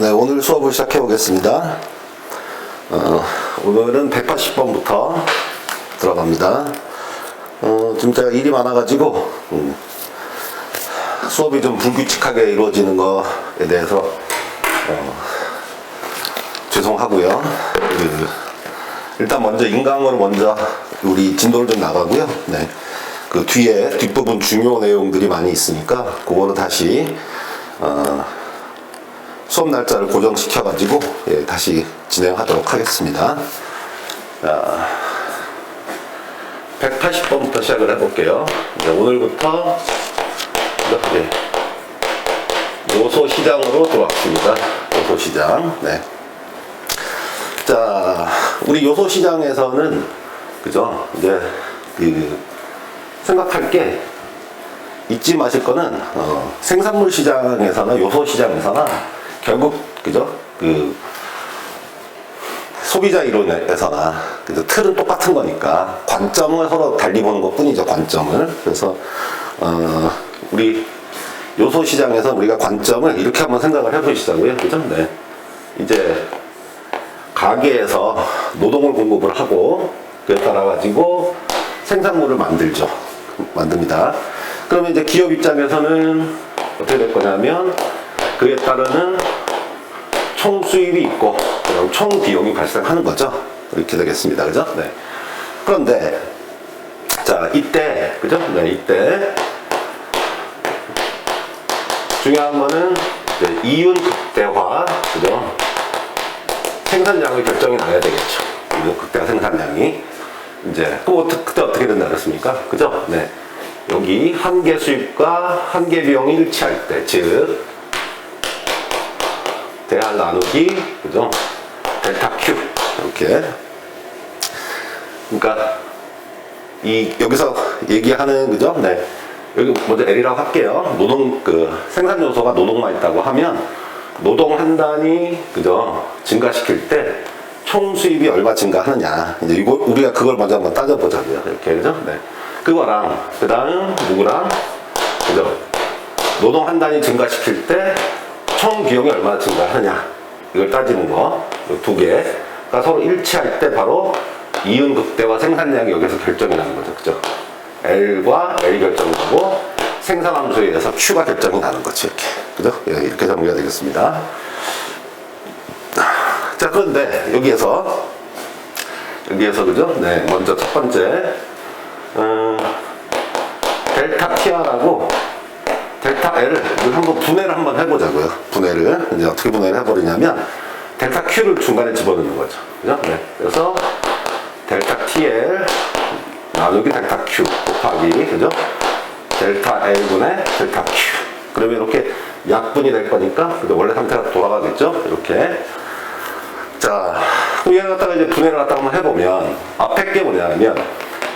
네, 오늘 수업을 시작해 보겠습니다. 오늘은 180번부터 들어갑니다. 지금 제가 일이 많아가지고 수업이 좀 불규칙하게 이루어지는 거에 대해서 죄송하고요. 일단 먼저 인강으로 먼저 우리 진도를 좀 나가고요. 네, 그 뒤에 뒷부분 중요 내용들이 많이 있으니까 그거는 다시 수업 날짜를 고정시켜가지고 다시 진행하도록 하겠습니다. 자, 180번부터 시작을 해볼게요. 오늘부터 요소 시장으로 들어왔습니다. 요소 시장. 네. 자, 우리 요소 시장에서는 그죠? 이제 생각할 게 잊지 마실 거는 생산물 시장에서나 요소 시장에서나 결국 그죠? 소비자 이론에서나 그죠? 틀은 똑같은 거니까 관점을 서로 달리 보는 것뿐이죠. 관점을. 그래서 우리 요소 시장에서 우리가 관점을 이렇게 한번 생각을 해보시자고요. 그죠? 네. 이제 가게에서 노동을 공급을 하고 그에 따라 가지고 생산물을 만듭니다. 그러면 이제 기업 입장에서는 어떻게 될 거냐면 그에 따르는 총 수입이 있고 그럼 총 비용이 발생하는 거죠. 이렇게 되겠습니다. 그죠? 네. 그런데 자, 이때 그죠? 네, 이때 중요한 거는 이윤 극대화, 그죠? 생산량의 결정이 나야 되겠죠. 이윤 극대화 생산량이 이제 그때 어떻게 된다 그랬습니까? 그죠? 네. 여기 한계 수입과 한계 비용이 일치할 때, 즉 대R 나누기, 그죠? 델타 Q 이렇게. 그러니까 여기서 얘기하는 그죠? 네. 여기 먼저 L이라고 할게요. 생산 요소가 노동만 있다고 하면 노동 한 단위 그죠? 증가시킬 때 총 수입이 얼마 증가하느냐. 이제 이거 우리가 그걸 먼저 한번 따져보자고요. 이렇게 그죠? 네. 그거랑 그다음 누구랑 그죠? 노동 한 단위 증가시킬 때 총 비용이 얼마나 증가하느냐. 이걸 따지는 거. 이 두 개가 서로 일치할 때 바로 이윤 극대화 생산량이 여기서 결정이 나는 거죠. 그죠? L과 L이 결정되고 생산함수에 의해서 Q가 결정이 나는 거죠. 이렇게. 그죠? 이렇게 정리가 되겠습니다. 자, 그런데 여기에서 그죠? 네, 먼저 첫 번째 델타 TR하고 델타 L을 한번 분해를 한번 해보자고요. 분해를 이제 어떻게 분해를 해버리냐면 델타 Q를 중간에 집어넣는 거죠. 그죠? 네. 그래서 델타 TL 나누기 델타 Q 곱하기 그죠? 델타 L분의 델타 Q. 그러면 이렇게 약분이 될 거니까 원래 상태가 돌아가겠죠? 이렇게. 자, 그럼 얘를 갖다가 이제 분해를 갖다가 한번 해보면 앞에 게 뭐냐면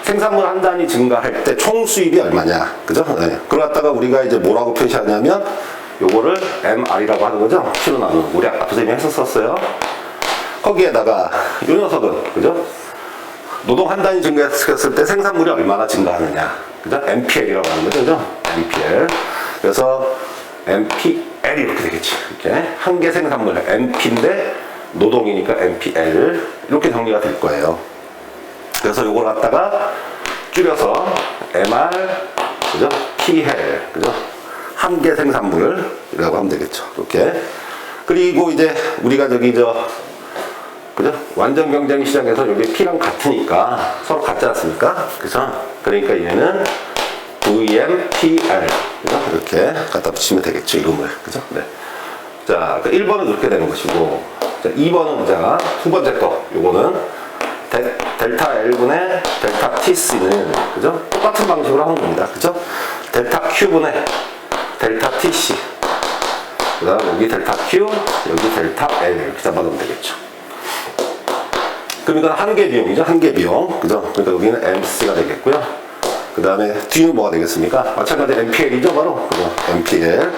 생산물 한 단위 증가할 때 총 수입이 얼마냐, 그죠? 네. 그걸 갖다가 우리가 이제 뭐라고 표시하냐면 요거를 MR이라고 하는 거죠? Q로 나누는. 우리 앞에서 이미 했었어요. 거기에다가 요 녀석은 그죠? 노동 한 단위 증가했을 때 생산물이 얼마나 증가하느냐, 그죠? MPL이라고 하는 거죠, 그죠? MPL. 그래서 MPL이 이렇게 되겠지. 이렇게 한 개 생산물 MP인데 노동이니까 MPL 이렇게 정리가 될 거예요. 그래서 요걸 갖다가 줄여서 MR, 그죠? TL, 그죠? 한 개 생산물이라고 하면 되겠죠. 이렇게. 그리고 이제 우리가 그죠? 완전 경쟁 시장에서 여기 P랑 같으니까 서로 같지 않습니까? 그죠? 그러니까 얘는 VMPL, 그죠? 이렇게 갖다 붙이면 되겠죠, 이름을. 그죠? 네. 자, 1번은 그렇게 되는 것이고, 자, 2번은 자, 두 번째 거, 요거는 델타 L분의 델타 TC는, 그죠? 똑같은 방식으로 하는 겁니다. 그죠? 델타 Q분의 델타 TC. 그 다음 여기 델타 Q, 여기 델타 L. 이렇게 잡아놓으면 되겠죠. 그럼 이건 한계 비용이죠. 한계 비용. 그죠? 그러니까 여기는 MC가 되겠고요. 그 다음에 뒤는 뭐가 되겠습니까? 마찬가지 MPL이죠. 바로. 그죠? MPL.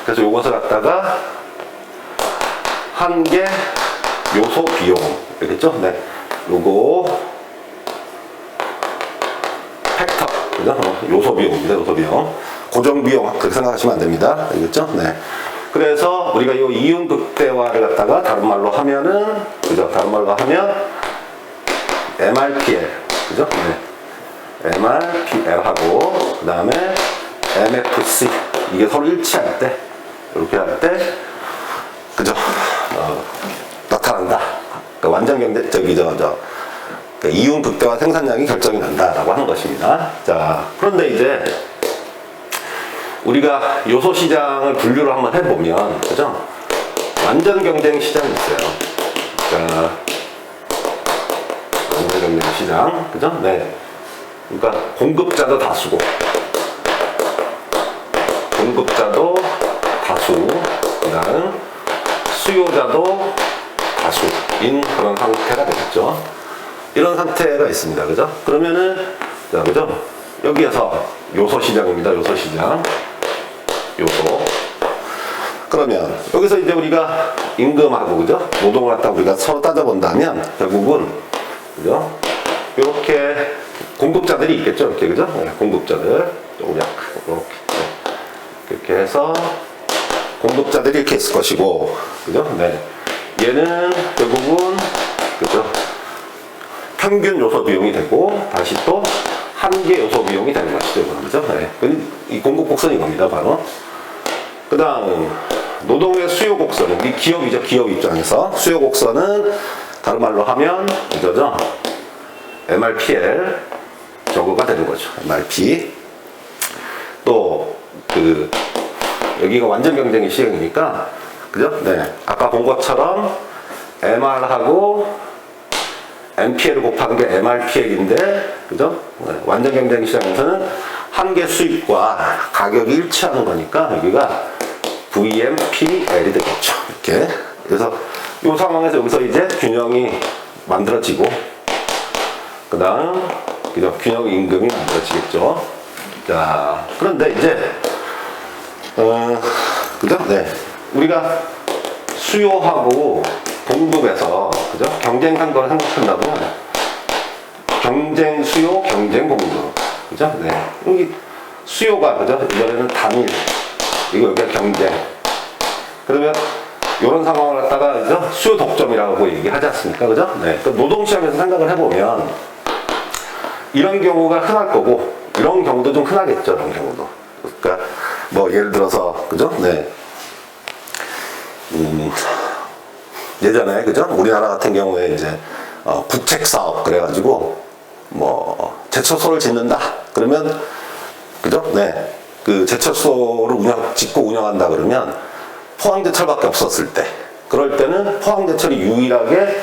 그래서 요것을 갖다가 한계 요소 비용. 되겠죠? 네. 요거 팩터. 그죠? 요소 비용입니다. 요소 비용. 고정 비용. 그렇게 생각하시면 안 됩니다. 알겠죠? 네. 그래서 우리가 이 이윤 극대화를 갖다가 다른 말로 하면은, 그죠? 다른 말로 하면 MRPL, 그죠? 네. MRPL하고 그 다음에 MFC, 이게 서로 일치할 때, 이렇게 할 때, 그죠? 나타난다. 그러니까 완전 경제, 그러니까 이윤 극대화 생산량이 결정이 난다라고 하는 것입니다. 자, 그런데 이제 우리가 요소 시장을 분류를 한번 해보면, 그죠? 완전 경쟁 시장이 있어요. 그러니까 완전 경쟁 시장, 그죠? 네. 그러니까 공급자도 다수고, 공급자도 다수, 그다음 수요자도 다수인 그런 상태가 되겠죠. 이런 상태가 있습니다. 그죠? 그러면은, 자, 그죠? 여기에서 요소 시장입니다. 요소 시장. 요소. 그러면 여기서 이제 우리가 임금하고, 그죠? 노동을 갖다 우리가 서로 따져본다면 결국은, 그죠? 이렇게 공급자들이 있겠죠. 이렇게, 그죠? 네, 공급자들. 조금 약간 이렇게. 네. 이렇게 해서 공급자들이 이렇게 있을 것이고, 그죠? 네. 얘는 결국은, 그죠? 평균 요소 비용이 되고, 다시 또 한계 요소 비용이 되는 것이죠. 그죠? 네. 이 공급 곡선이 겁니다. 바로. 그 다음, 노동의 수요 곡선은, 이 기업이죠. 기업 입장에서. 수요 곡선은 다른 말로 하면, 이거죠? MRPL 저거가 되는 거죠. MRP. 또, 여기가 완전 경쟁의 시장이니까, 그죠? 네. 아까 본 것처럼 MR하고 MPL을 곱한 게 MRPL인데, 그죠? 네. 완전 경쟁 시장에서는 한계 수입과 가격이 일치하는 거니까 여기가 VMPL이 되겠죠. 이렇게. 그래서 이 상황에서 여기서 이제 균형이 만들어지고, 그 다음, 그죠? 균형 임금이 만들어지겠죠. 자, 그런데 이제, 그죠? 네. 우리가 수요하고 공급에서, 그죠? 경쟁 상도를 생각한다면, 경쟁 수요, 경쟁 공급. 그죠? 네. 여기 수요가, 그죠? 이번에는 단일. 이거 여기가 경쟁. 그러면, 이런 상황을 갖다가, 그죠? 수요 독점이라고 얘기하지 않습니까? 그죠? 네. 그 노동시장에서 생각을 해보면, 이런 경우가 흔할 거고, 이런 경우도 좀 흔하겠죠, 이런 경우도. 그러니까, 뭐, 예를 들어서, 그죠? 네. 예전에, 그죠? 우리나라 같은 경우에 이제, 부책사업, 그래가지고, 뭐, 제철소를 짓는다. 그러면, 그죠? 네. 그 제철소를 짓고 운영한다 그러면, 포항제철밖에 없었을 때, 그럴 때는 포항제철이 유일하게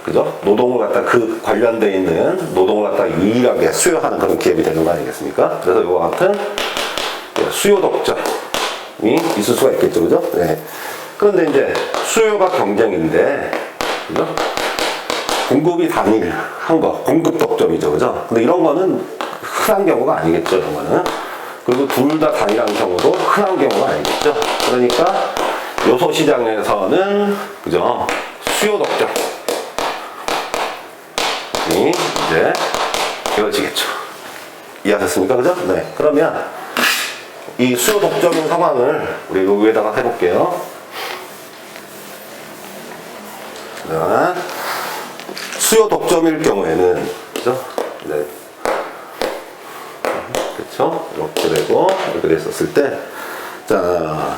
그죠? 노동을 갖다 그 관련되어 있는 노동을 갖다 유일하게 수요하는 그런 기업이 되는 거 아니겠습니까? 그래서 이와 같은 수요 독점이 있을 수가 있겠죠. 그죠? 네. 그런데 이제 수요가 경쟁인데, 그죠? 공급이 단일한 거, 공급 독점이죠. 그죠? 근데 이런 거는 흔한 경우가 아니겠죠. 이런 거는. 그리고 둘 다 단일한 경우도 흔한 경우가 아니겠죠. 그러니까 요소 시장에서는, 그죠? 수요 독점이 이제 이어지겠죠. 이해하셨습니까? 그죠? 네. 그러면 이 수요 독점인 상황을 우리 요 위에다가 해볼게요. 자, 수요 독점일 경우에는, 그죠? 네. 그쵸? 이렇게 되고, 이렇게 됐었을 때, 자,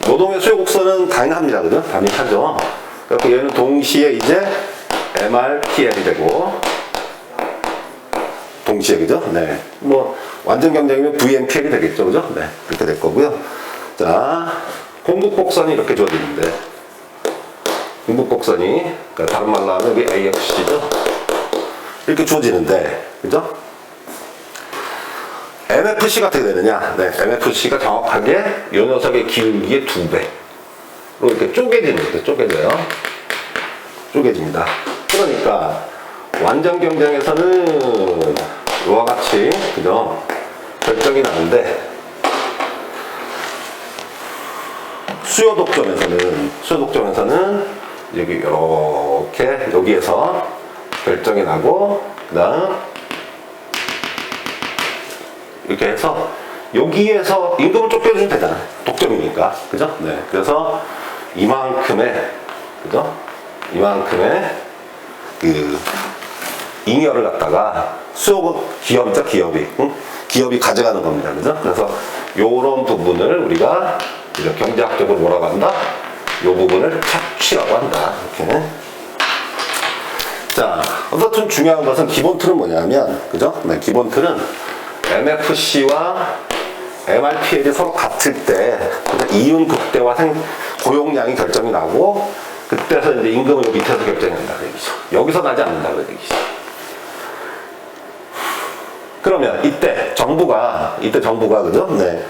노동의 수요 곡선은 단일합니다. 그죠? 단일하죠? 그래서 얘는 동시에 이제 MRPL이 되고, 동시에, 그죠? 네. 뭐, 완전 경쟁이면 VMPL이 되겠죠. 그죠? 네. 그렇게 될 거고요. 자, 공급 곡선이 이렇게 주어지는데, 공급 곡선이, 그러니까 다른 말로 하면 여기 AFC죠? 이렇게 주어지는데, 그죠? MFC가 어떻게 되느냐? 네. MFC가 정확하게 이 녀석의 기울기의 2배로 이렇게 쪼개지는 거죠. 쪼개져요. 쪼개집니다. 그러니까, 완전 경쟁에서는 이와 같이, 그죠? 결정이 나는데, 수요 독점에서는 여기 이렇게 여기에서 결정이 나고, 그 다음 이렇게 해서 여기에서 임금을 쫓겨주면 되잖아. 독점이니까. 그죠? 네. 그래서 이만큼의, 그죠? 이만큼의 그 잉여를 갖다가 기업이죠, 기업이. 응? 기업이 가져가는 겁니다. 그죠? 그래서 요런 부분을 우리가 경제학적으로 뭐라고 한다? 요 부분을 착취라고 한다. 이렇게. 자, 어쨌든 중요한 것은 기본 틀은 뭐냐면, 그죠? 네, 기본 틀은 MFC와 MRPL이 서로 같을 때, 이윤 극대화 고용량이 결정이 나고, 그때서 이제 임금은 밑에서 결정이 난다. 그 얘기죠. 여기서 나지 않는다. 그 얘기죠. 그러면 이때 정부가, 그죠? 네.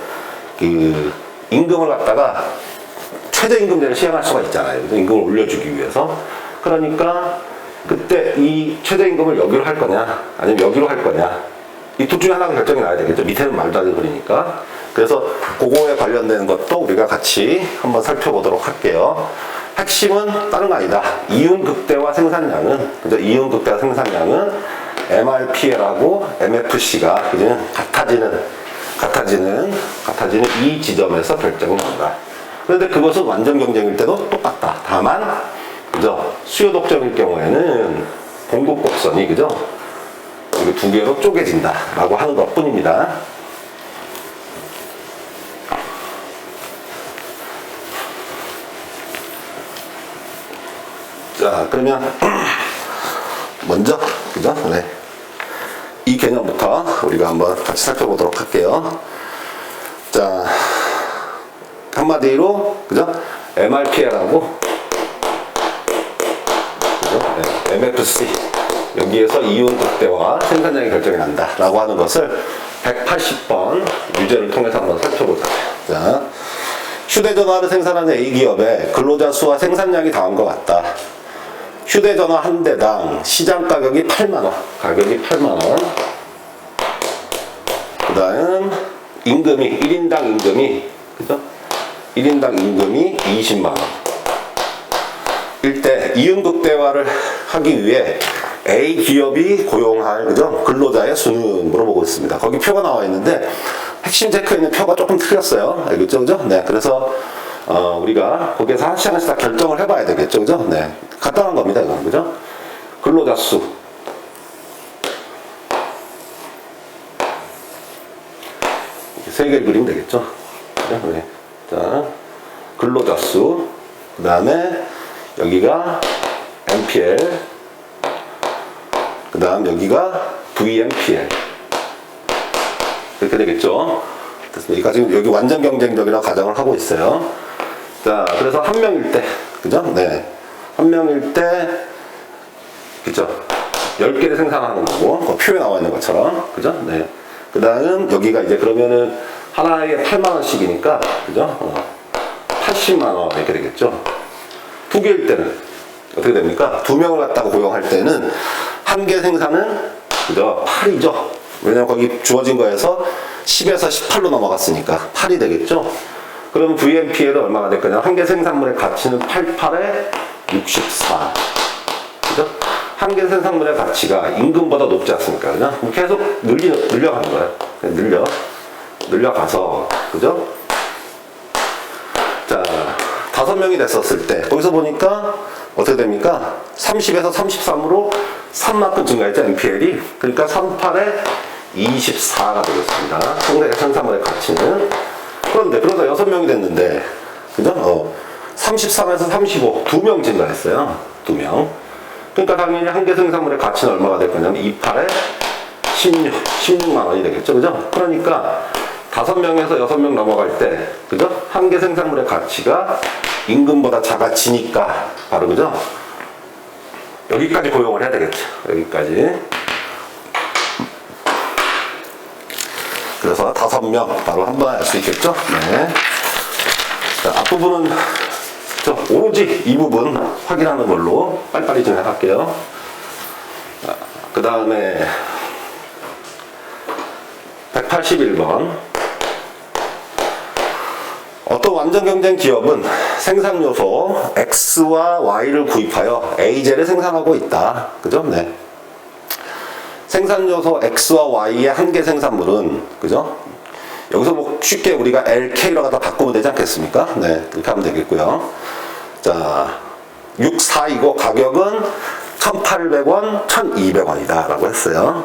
그, 임금을 갖다가 최저임금제를 시행할 수가 있잖아요. 임금을 올려주기 위해서. 그러니까, 그때 이 최저임금을 여기로 할 거냐, 아니면 여기로 할 거냐. 이 둘 중에 하나가 결정이 나야 되겠죠. 밑에는 말도 안 되니까. 그래서 그거에 관련된 것도 우리가 같이 한번 살펴보도록 할게요. 핵심은 다른 거 아니다. 이윤 극대화 생산량은, 그죠? 이윤 극대화 생산량은 MRPL하고 MFC가 그죠? 같아지는 이 지점에서 결정이 난다. 그런데 그것은 완전 경쟁일 때도 똑같다. 다만, 그죠? 수요 독점일 경우에는 공급 곡선이, 그죠? 이게 두 개로 쪼개진다. 라고 하는 것 뿐입니다. 자, 그러면, 먼저, 그죠? 네. 이 개념부터 우리가 한번 같이 살펴보도록 할게요. 자, 한마디로, 그죠? MRPL하고, 그죠? 네. MFC. 여기에서 이윤 극대화 생산량이 결정이 난다. 라고 하는 것을 180번 유제를 통해서 한번 살펴보자. 자, 휴대전화를 생산하는 A기업의 근로자 수와 생산량이 다음과 같다. 휴대전화 한 대당 시장 가격이 8만원. 가격이 8만원. 그 다음, 임금이, 1인당 임금이, 그죠? 1인당 임금이 20만원. 일때 이윤극대화를 하기 위해 A 기업이 고용할, 그죠? 근로자의 수는 물어보고 있습니다. 거기 표가 나와 있는데, 핵심 체크에 있는 표가 조금 틀렸어요. 알겠죠? 그죠? 네. 그래서, 우리가 거기에서 한 시간씩 다 결정을 해봐야 되겠죠? 그죠? 네. 간단한 겁니다. 이건. 그죠? 근로자 수. 세 개를 그리면 되겠죠? 그죠? 네. 자, 근로자 수. 그 다음에, 여기가 MPL. 그 다음 여기가 VMPL. 이렇게 되겠죠? 됐습니다. 지금 여기 완전 경쟁력이라고 가정을 하고 있어요. 자, 그래서 한 명일 때, 그죠? 네. 한 명일 때, 그죠? 10개를 생산하는 거고, 표에 나와 있는 것처럼, 그죠? 네. 그 다음, 여기가 이제 그러면은 하나에 8만원씩이니까, 그죠? 80만원 이렇게 되겠죠? 두 개일 때는 어떻게 됩니까? 두 명을 갖다가 고용할 때는 한 개 생산은, 그죠? 8이죠? 왜냐면 거기 주어진 거에서 10에서 18로 넘어갔으니까 8이 되겠죠? 그럼 VMPL은 얼마가 될 거냐? 한 개 생산물의 가치는 88에 64. 그죠? 한 개 생산물의 가치가 임금보다 높지 않습니까? 그죠? 계속 늘려가는 거예요. 늘려가서, 그죠? 자, 5명이 됐었을 때, 거기서 보니까 어떻게 됩니까? 30에서 33으로 3만큼 증가했죠, MPL이. 그러니까 38에 24가 되겠습니다. 상대 생산물의 가치는. 그런데, 그러다 6명이 됐는데, 그죠? 33에서 35, 2명 증가했어요. 2명. 그러니까 당연히 한 개 생산물의 가치는 얼마가 될 거냐면 28에 16만 원이 되겠죠, 그죠? 그러니까 5명에서 6명 넘어갈 때, 그죠? 한 개 생산물의 가치가 임금보다 작아지니까, 바로, 그죠? 여기까지 고용을 해야 되겠죠. 여기까지. 그래서 5명 바로 한 번 할 수 있겠죠? 네. 자, 앞부분은 오로지 이 부분 확인하는 걸로 빨리빨리 진행할게요. 그 다음에 181번. 어떤 완전 경쟁 기업은 생산 요소 X와 Y를 구입하여 AJ를 생산하고 있다. 그죠? 네. 생산 요소 X와 Y의 한 개 생산물은, 그죠? 여기서 뭐 쉽게 우리가 LK로 갖다 바꾸면 되지 않겠습니까? 네, 그렇게 하면 되겠고요. 자, 64이고 가격은 1,800원, 1,200원이다 라고 했어요.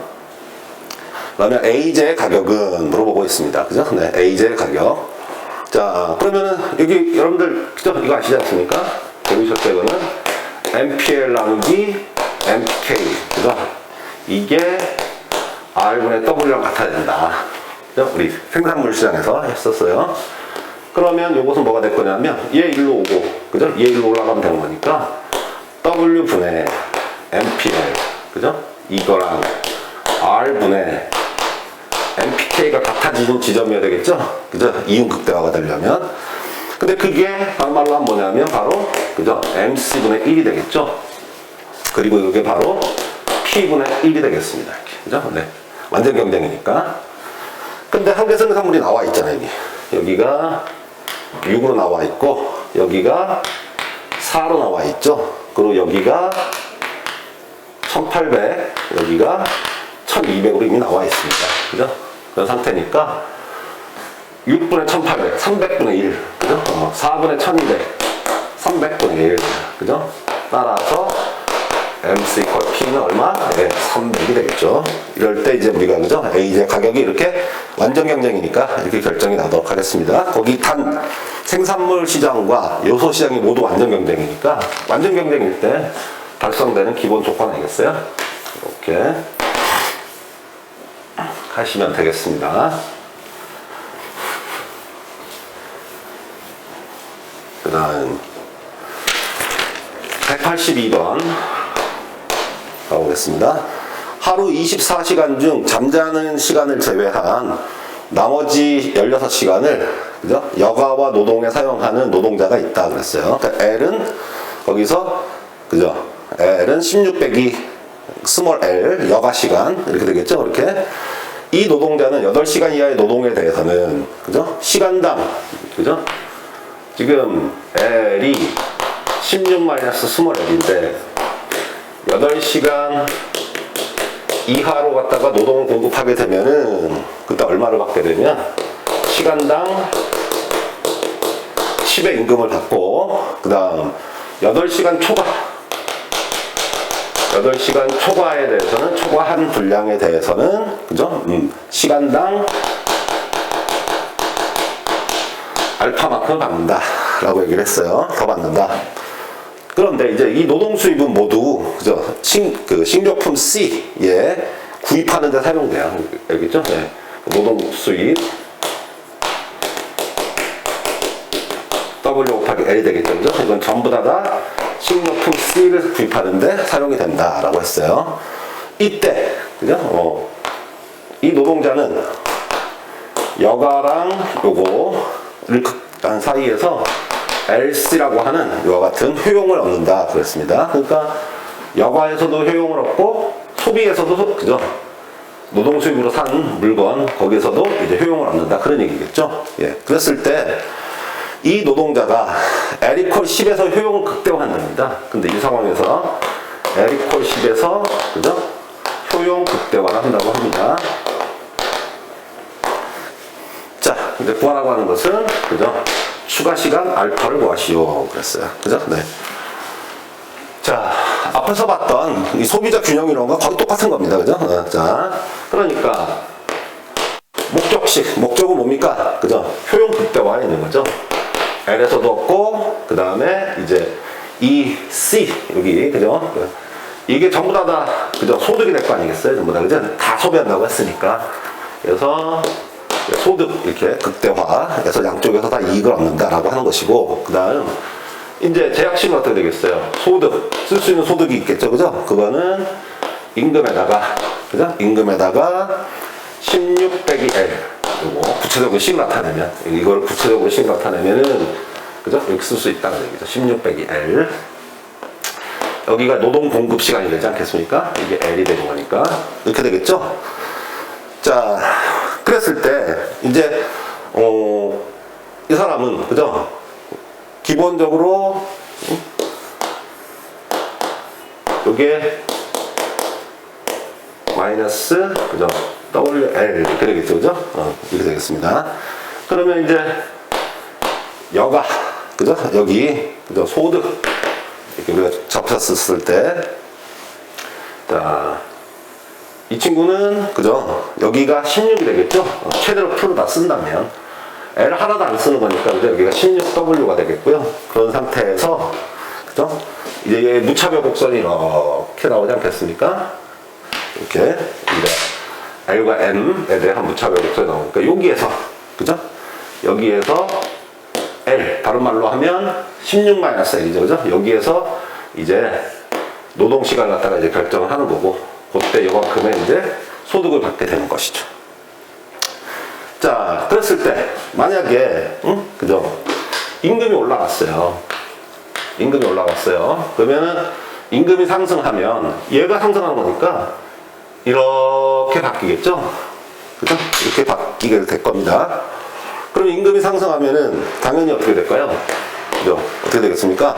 그러면 AJ 가격은 물어보고 있습니다. 그죠? 네, AJ 가격. 자, 그러면은 여기 여러분들 그죠? 이거 아시지 않습니까? 배우셨죠? 이거는 MPL 나누기 MPK. 그죠? 이게 R분의 W랑 같아야 된다. 그죠? 우리 생산물 시장에서 했었어요. 그러면 이것은 뭐가 될 거냐면 얘 일로 오고, 그죠? 얘 일로 올라가면 되는 거니까 W분의 MPL, 그죠? 이거랑 R분의 MPK가 같아지는 지점이어야 되겠죠? 그죠? 이윤 극대화가 되려면. 근데 그게 반말로 하면 뭐냐면 바로, 그죠? MC분의 1이 되겠죠? 그리고 이게 바로 P분의 1이 되겠습니다. 이렇게. 그죠? 네. 완전 경쟁이니까. 근데 한계성 산물이 나와 있잖아요, 여기. 여기가 6으로 나와 있고, 여기가 4로 나와 있죠? 그리고 여기가 1800, 여기가 1200으로 이미 나와 있습니다. 그죠? 그런 상태니까 6분의 1800, 300분의 1, 그죠? 4분의 1200, 300분의 1, 그죠? 따라서 MC = P는 얼마? 네, 300이 되겠죠. 이럴 때 이제 우리가, 그죠? AJ 가격이 이렇게 완전 경쟁이니까 이렇게 결정이 나도록 하겠습니다. 거기 단 생산물 시장과 요소 시장이 모두 완전 경쟁이니까 완전 경쟁일 때 달성되는 기본 조건 아니겠어요? 이렇게 하시면 되겠습니다. 그 다음 182번 가보겠습니다. 하루 24시간 중 잠자는 시간을 제외한 나머지 16시간을, 그죠? 여가와 노동에 사용하는 노동자가 있다 그랬어요. 그러니까 L은 거기서, 그죠? L은 16 빼기 스몰 l 여가 시간 이렇게 되겠죠. 이렇게 이 노동자는 8시간 이하의 노동에 대해서는, 그죠? 시간당, 그죠? 지금 L이 16 마이너스 스몰 l인데 8시간 이하로 갖다가 노동을 공급하게 되면은 그때 얼마를 받게 되면 시간당 10의 임금을 받고, 그 다음 8시간 초과에 대해서는, 초과한 분량에 대해서는, 그죠? 시간당 알파만큼 받는다 라고 얘기를 했어요. 더 받는다. 그런데 이제 이 노동 수입은 모두, 그죠? 식료품 C에 구입하는 데 사용돼요. 알겠죠? 네. 노동 수입 W 곱하기 L이 되겠죠. 그죠? 이건 전부 다 식료품 C를 구입하는데 사용이 된다라고 했어요. 이때, 그죠? 이 노동자는 여가랑 요거를 극한 사이에서 LC라고 하는 이와 같은 효용을 얻는다 그랬습니다. 그러니까 여가에서도 효용을 얻고 소비에서도, 그죠? 노동 수입으로 산 물건 거기에서도 이제 효용을 얻는다 그런 얘기겠죠. 예, 그랬을 때 이 노동자가 L = 10에서 효용을 극대화한답니다. 근데 이 상황에서 L = 10에서, 그죠? 효용 극대화를 한다고 합니다. 자, 이제 구하라고 하는 것은, 그죠? 추가 시간 알파를 구하시오 그랬어요. 그죠? 네. 자, 앞에서 봤던 이 소비자 균형 이론과 거의 똑같은 겁니다. 그죠? 자, 그러니까 목적은 뭡니까? 그죠? 효용 극대화에 있는 거죠. L에서도 없고, 그 다음에 이제 이 C 여기, 그죠? 이게 전부 다 그죠? 소득이 될 거 아니겠어요? 전부 다, 그죠? 다 소비한다고 했으니까. 그래서 소득 이렇게 극대화해서 양쪽에서 다 이익을 얻는다라고 하는 것이고, 그 다음 이제 제약식은 어떻게 되겠어요? 소득, 쓸 수 있는 소득이 있겠죠, 그죠? 그거는 임금에다가, 그죠? 임금에다가 16 빼기 L, 이거 구체적으로 식 나타내면, 이걸 구체적으로 식 나타내면은, 그죠? 이렇게 쓸 수 있다는 얘기죠. 16 빼기 L. 여기가 노동 공급 시간이 되지 않겠습니까? 이게 L이 되는 거니까 이렇게 되겠죠? 자, 그랬을 때 이제 이 사람은, 그죠? 기본적으로 요게 마이너스, 그죠? WL 이렇게 되겠죠, 그죠? 이렇게 되겠습니다. 그러면 이제 여가, 그죠? 여기, 그죠? 소득 이렇게 우리가 접했을 때, 자, 이 친구는, 그죠? 여기가 16이 되겠죠? 최대로 풀로 다 쓴다면 L 하나도 안 쓰는 거니까, 그죠? 여기가 16W가 되겠고요. 그런 상태에서, 그죠? 이제 무차별 곡선이 이렇게 나오지 않겠습니까? 이렇게 이제 L과 M에 대한 무차별 곡선이 나오니까 여기에서, 그죠? 여기에서 L, 다른 말로 하면 16-L이죠, 그죠? 여기에서 이제 노동 시간 갖다가 이제 결정을 하는 거고, 그때 요만큼의 이제 소득을 받게 되는 것이죠. 자, 그랬을 때 만약에, 그죠? 임금이 올라갔어요. 임금이 올라갔어요. 그러면은 임금이 상승하면 얘가 상승하는 거니까 이렇게 바뀌겠죠? 그죠? 이렇게 바뀌게 될 겁니다. 그럼 임금이 상승하면은 당연히 어떻게 될까요? 그죠? 어떻게 되겠습니까?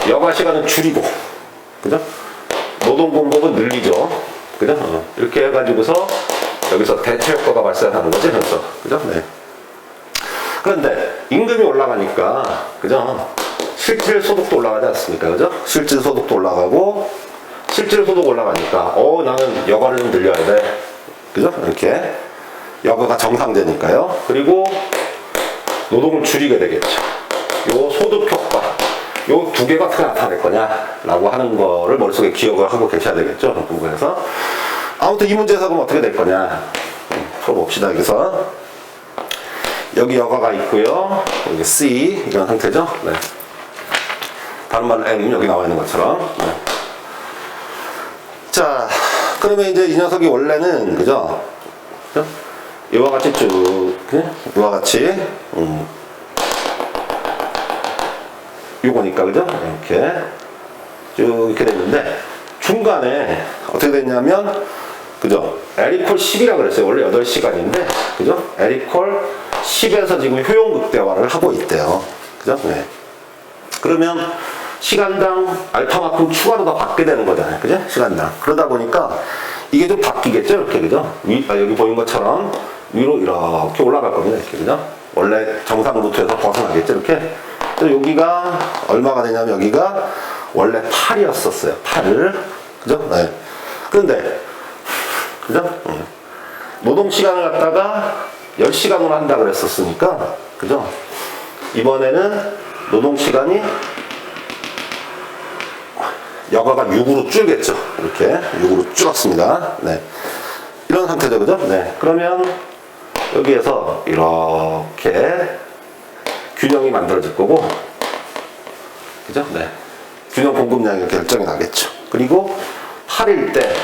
여가 시간은 줄이고, 그죠? 노동 공급은 늘리죠. 그죠? 이렇게 해가지고서 여기서 대체 효과가 발생하는 거죠. 그래서, 그죠? 네. 그런데 임금이 올라가니까, 그죠? 실질 소득도 올라가지 않습니까? 그죠? 실질 소득도 올라가고, 실질 소득 올라가니까, 나는 여가를 좀 늘려야 돼. 그죠? 이렇게. 여가가 정상되니까요. 그리고 노동을 줄이게 되겠죠. 요 소득 효과, 요 두 개가 어떻게 나타날 거냐라고 하는 거를 머릿속에 기억을 하고 계셔야 되겠죠. 그 부분에서. 아무튼 이 문제에서 그럼 어떻게 될 거냐. 풀어봅시다. 여기서. 여기 여가가 있고요. 여기 C, 이런 상태죠. 네. 다른 말로 M, 여기 나와 있는 것처럼. 네. 자, 그러면 이제 이 녀석이 원래는, 그죠? 그죠? 이와 같이 쭉, 이와 같이, 요거니까, 그죠? 이렇게 쭉 이렇게 됐는데, 중간에 어떻게 됐냐면, 그죠? L equal 10이라고 그랬어요. 원래 8시간인데, 그죠? L equal 10에서 지금 효용 극대화를 하고 있대요. 그죠? 네. 그러면 시간당 알파만큼 추가로 더 받게 되는 거잖아요. 그죠? 시간당. 그러다 보니까 이게 좀 바뀌겠죠? 이렇게, 그죠? 여기 보인 것처럼 위로 이렇게 올라갈 겁니다. 이렇게, 그죠? 원래 정상 루트에서 벗어나겠죠? 이렇게. 여기가 얼마가 되냐면 여기가 원래 8이었었어요. 8. 그죠? 네. 그런데, 그죠? 노동 시간을 갖다가 10시간으로 한다 그랬었으니까, 그죠? 이번에는 노동 시간이 여가가 6으로 줄겠죠. 이렇게 6으로 줄었습니다. 네. 이런 상태죠. 그죠? 네. 그러면 여기에서 이렇게 균형이 만들어질 거고, 그죠? 네. 균형 공급량이 결정이 나겠죠. 그리고 8일 때,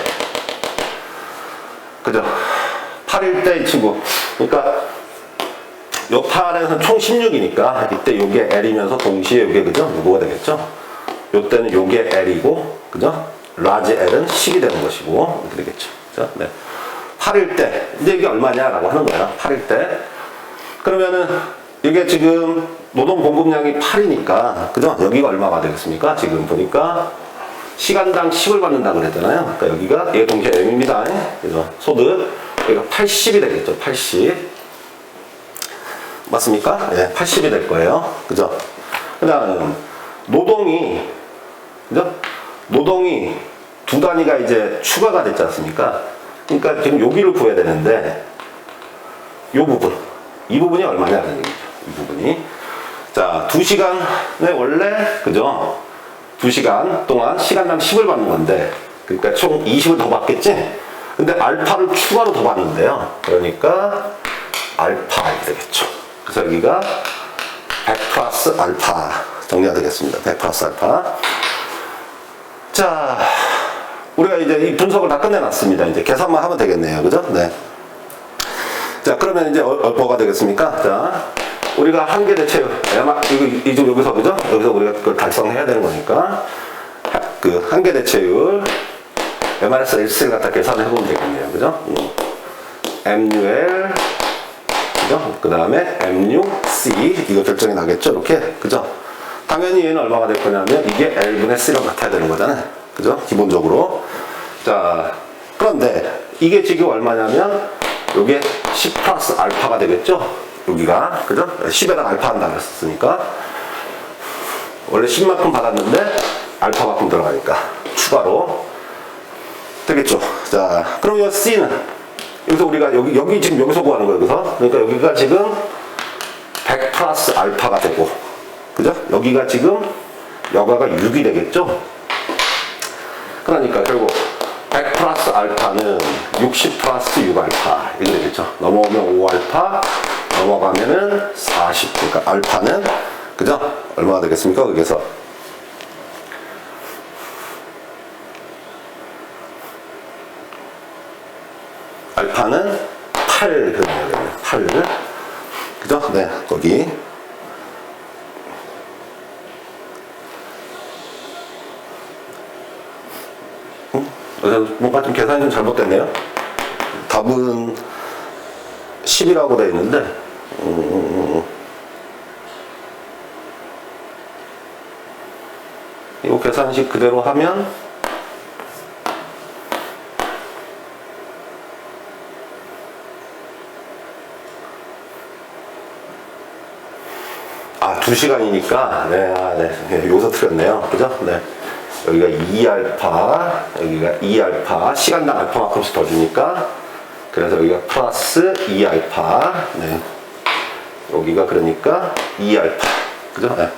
그죠? 8일 때 이 친구, 그러니까 요 8에서는 총 16이니까 이때 요게 L이면서 동시에 요게, 그죠? 뭐가 되겠죠? 요 때는 요게 L이고, 그죠? 라지 L은 10이 되는 것이고, 이렇게 되겠죠. 그죠? 네. 8일 때, 이제 이게 얼마냐라고 하는 거야. 8일 때. 그러면은 이게 지금 노동 공급량이 8이니까, 그죠? 여기가 얼마가 되겠습니까? 지금 보니까 시간당 10을 받는다고 그랬잖아요. 그러니까 여기가 얘 동시에 M입니다. 그죠? 소득. 여기가 80이 되겠죠. 80. 맞습니까? 예, 80이 될 거예요. 그죠? 그 다음, 노동이, 그죠? 노동이 두 단위가 이제 추가가 됐지 않습니까? 그러니까 지금 여기를 구해야 되는데, 요 부분. 이 부분이 얼마냐는 얘기죠. 이 부분이. 자, 2시간에 원래, 그죠? 2시간 동안 시간당 10을 받는 건데, 그러니까 총 20을 더 받겠지? 근데 알파를 추가로 더 받는데요. 그러니까 알파 이렇게 되겠죠. 그래서 여기가 100 플러스 알파 정리가 되겠습니다. 100 플러스 알파. 자, 우리가 이제 이 분석을 다 끝내놨습니다. 이제 계산만 하면 되겠네요. 그죠? 네. 자, 그러면 이제 뭐가 되겠습니까? 자, 우리가 한계 대체율, 여기서, 그죠? 여기서 우리가 그걸 달성해야 되는 거니까, 그 한계 대체율, M-X를 갖다 계산을 해보면 되겠네요. 그죠? MUL, 그죠? 그 다음에 MUC, 이거 결정이 나겠죠? 이렇게. 그죠? 당연히 얘는 얼마가 될 거냐면, 이게 L분의 C랑 같아야 되는 거잖아요. 그죠? 기본적으로. 자, 그런데 이게 지금 얼마냐면 요게 10 플러스 알파가 되겠죠? 여기가, 그죠? 10에다가 알파 한다고 했으니까 원래 10만큼 받았는데 알파만큼 들어가니까 추가로 되겠죠? 자, 그럼 이 C는 여기서 우리가 여기 지금 여기서 구하는 거예요. 여기서. 그러니까 여기가 지금 100 플러스 알파가 되고, 그죠? 여기가 지금 여가가 6이 되겠죠? 그러니까 결국 100 플러스 알파는 60 플러스 6알파 이렇게 되겠죠? 넘어오면 5알파, 넘어가면은 40. 그러니까 알파는, 그죠? 얼마가 되겠습니까? 여기서 알파는 8 그러면 8. 그죠? 네, 거기. 뭔가 좀 계산이 좀 잘못됐네요. 답은 10이라고 되어 있는데, 이거 계산식 그대로 하면 아, 2시간이니까 네, 여기서 틀렸네요. 그죠? 네. 여기가 2알파, 여기가 2알파, 시간당 알파만큼씩 더 주니까, 그래서 여기가 플러스 2알파, 네. 여기가 그러니까 2알파, 그죠? 네.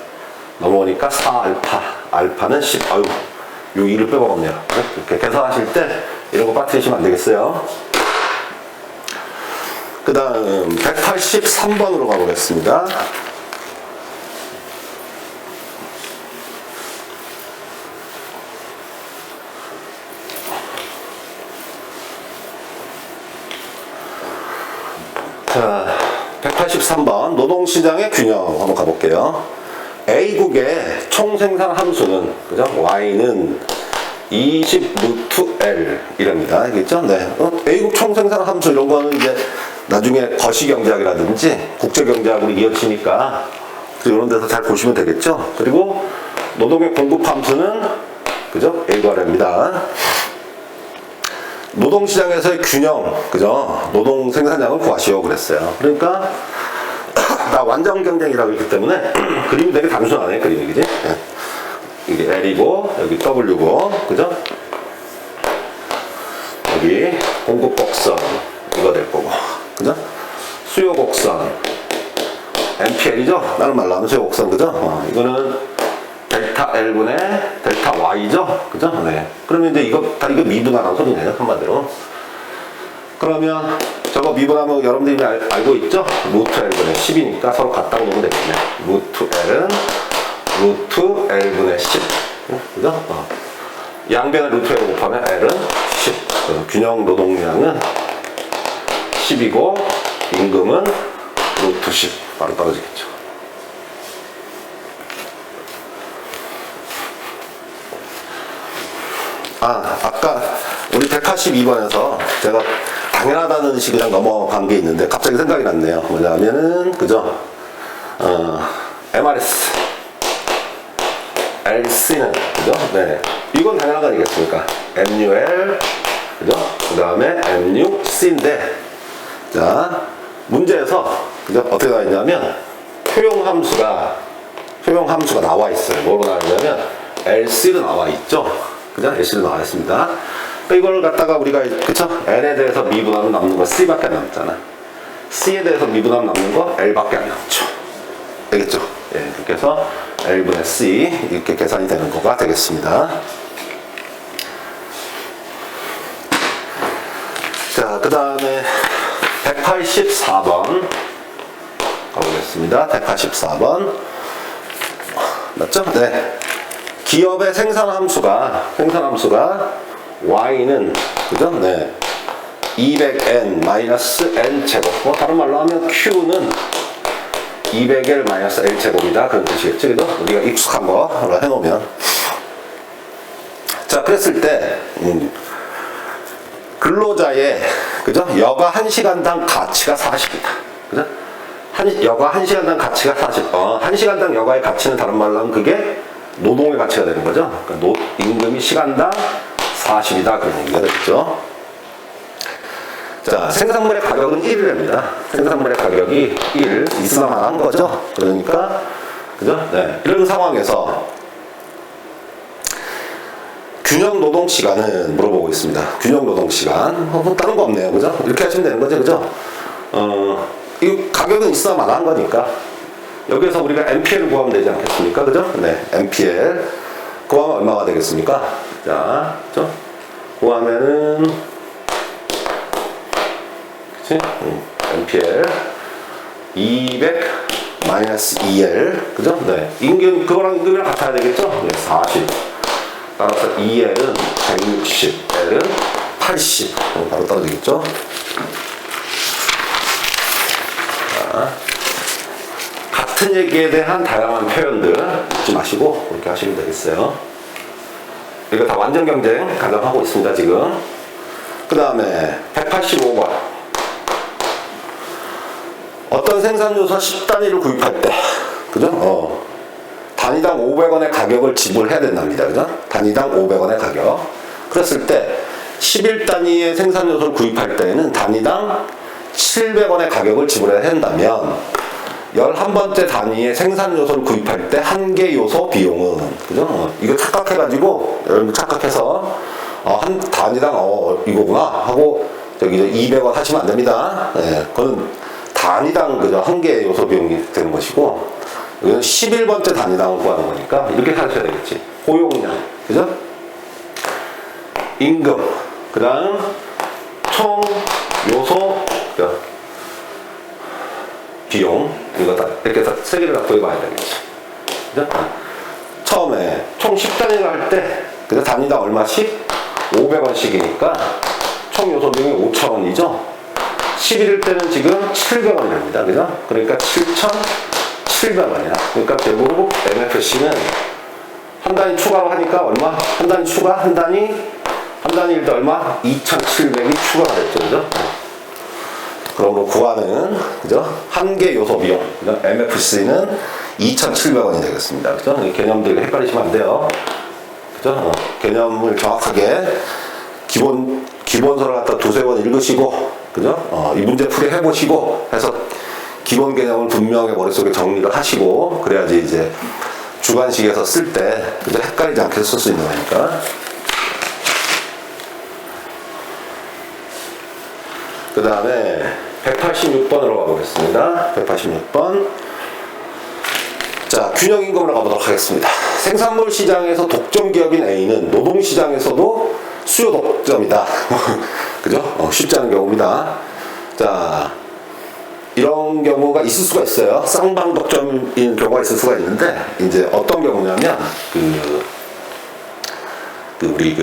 넘어오니까 4알파, 알파는 10, 아유, 요 2를 빼먹었네요. 네? 이렇게 계산하실 때 이런 거 빠뜨리시면 안 되겠어요. 그 다음, 183번으로 가보겠습니다. 자, 183번 노동시장의 균형 한번 가볼게요. A국의 총생산 함수는, 그죠? Y는 20 루트 L 이랍니다. 알겠죠? 네. A국 총생산 함수 이런 거는 이제 나중에 거시경제학이라든지 국제경제학으로 이어지니까 이런 데서 잘 보시면 되겠죠? 그리고 노동의 공급 함수는, 그죠? A과랍니다. 노동시장에서의 균형, 그죠? 노동 생산량을 구하시오 그랬어요. 그러니까 나 완전 경쟁이라고 했기 때문에 그림이 되게 단순하네, 그림이, 그지? 네. 이게 L이고 여기 W고, 그죠? 여기 공급 곡선 이거 될 거고, 그죠? 수요 곡선 MPL이죠? 다른 말로 하면 수요 곡선, 그죠? 이거는 델타 L분의 델타 Y죠? 그죠? 네. 그러면 이제 이거 미분하라는 소리네요, 한마디로. 그러면 저거 미분하면 여러분들이 알고 있죠? 루트 L분의 10이니까 서로 갖다 놓으면 되겠네. 루트 L은 루트 L분의 10. 그죠? 양변을 루트 L로 곱하면 L은 10. 균형 노동량은 10이고, 임금은 루트 10. 바로 떨어지겠죠. 아까 우리 182번에서 제가 당연하다는 식이 그냥 넘어간 게 있는데 갑자기 생각이 났네요. 뭐냐면은, 그죠? MRS, LC는, 그죠? 네. 이건 당연한 거 아니겠습니까? MUL, 그죠? 그 다음에 MUC인데, 자, 문제에서, 그죠? 어떻게 나와 있냐면, 효용함수가 나와 있어요. 뭐로 나와 있냐면, LC로 나와 있죠? 그죠? LC로 나와 있습니다. 그러니까 이걸 갖다가 우리가, 그쵸? N에 대해서 미분하면 남는 거 C밖에 안 남잖아. C에 대해서 미분하면 남는 거 L밖에 안 남죠. 되겠죠? 예, 그렇게 해서 L분의 C 이렇게 계산이 되는 거가 되겠습니다. 자, 그 다음에 184번 가보겠습니다. 184번 맞죠? 네. 기업의 생산함수가 Y는, 그죠? 네. 200N 마이너스 N 제곱. 다른 말로 하면 Q는 200L 마이너스 L 제곱이다. 그런 뜻이겠죠? 그죠? 우리가 익숙한 거 해놓으면. 자, 그랬을 때, 근로자의, 그죠? 여가 1시간당 가치가 40이다. 그죠? 여가 1시간당 가치가 40. 1시간당 여가의 가치는 다른 말로 하면 그게 노동의 가치가 되는 거죠. 그러니까 임금이 시간당 40이다. 그런 얘기가 되겠죠. 자, 생산물의 가격은 1이랍니다. 생산물의 가격이 1 있으나만 한 거죠. 그러니까, 그죠? 네. 이런 상황에서 균형 노동 시간은 물어보고 있습니다. 균형 노동 시간. 다른 거 없네요. 그죠? 이렇게 하시면 되는 거죠. 그죠? 이 가격은 있어야만 한 거니까. 여기에서 우리가 MPL을 구하면 되지 않겠습니까? 그죠? 네. MPL. 구하면 얼마가 되겠습니까? 자, 그죠? 구하면은, 그치? MPL. 200 마이너스 2L. 그죠? 네. 임금, 그거랑 임금이랑 같아야 되겠죠? 네. 40. 따라서 2L은 160, L은 80. 바로 떨어지겠죠? 자, 같은 얘기에 대한 다양한 표현들 잊지 마시고 그렇게 하시면 되겠어요. 이거 다 완전 경쟁 가정하고 있습니다, 지금. 그 다음에 185번. 어떤 생산요소 10단위를 구입할 때, 그죠? 단위당 500원의 가격을 지불해야 된답니다. 그죠? 단위당 500원의 가격. 그랬을 때 11단위의 생산요소를 구입할 때에는 단위당 700원의 가격을 지불해야 한다면 11번째 단위의 생산요소를 구입할 때 한 개 요소 비용은, 그죠? 이거 착각해가지고 여러분 착각해서 한 단위당 이거구나 하고 저기 200원 하시면 안 됩니다. 네, 그거는 단위당 그죠? 한 개 요소 비용이 되는 것이고 이건 11번째 단위당을 구하는 거니까 이렇게 하셔야 되겠지. 고용량, 그죠? 임금, 그 다음 총 요소 비용, 이거 다 이렇게 세 개를 갖고 해봐야 되겠지. 그죠? 처음에 총 10단위를 할 때, 그죠? 단위당 얼마씩? 500원씩이니까 총 요소 비용이 5,000원이죠. 11일 때는 지금 700원입니다. 그죠? 그러니까 7,700원이야. 그러니까 대부분 MFC는 한 단위 추가로 하니까 얼마? 한 단위 추가, 한 단위일 때 얼마? 2,700이 추가가 됐죠. 그죠? 그러므로 구하는, 그죠? 한 개 요소 비용, 그죠? MFC는 2,700원이 되겠습니다. 그죠? 개념들 헷갈리시면 안 돼요. 그죠? 개념을 정확하게 기본서를 갖다 두세 번 읽으시고, 그죠? 이 문제 풀이 해보시고 해서 기본 개념을 분명하게 머릿속에 정리를 하시고 그래야지 이제 주관식에서 쓸 때 그죠? 헷갈리지 않게 쓸 수 있는 거니까. 그 다음에 186번으로 가보겠습니다. 186번. 자, 균형임금으로 가보도록 하겠습니다. 생산물 시장에서 독점 기업인 A는 노동 시장에서도 수요 독점이다. 그죠? 쉽지 않은 경우입니다. 자, 이런 경우가 있을 수가 있어요. 쌍방 독점인 경우가 있을 수가 있는데, 이제 어떤 경우냐면, 우리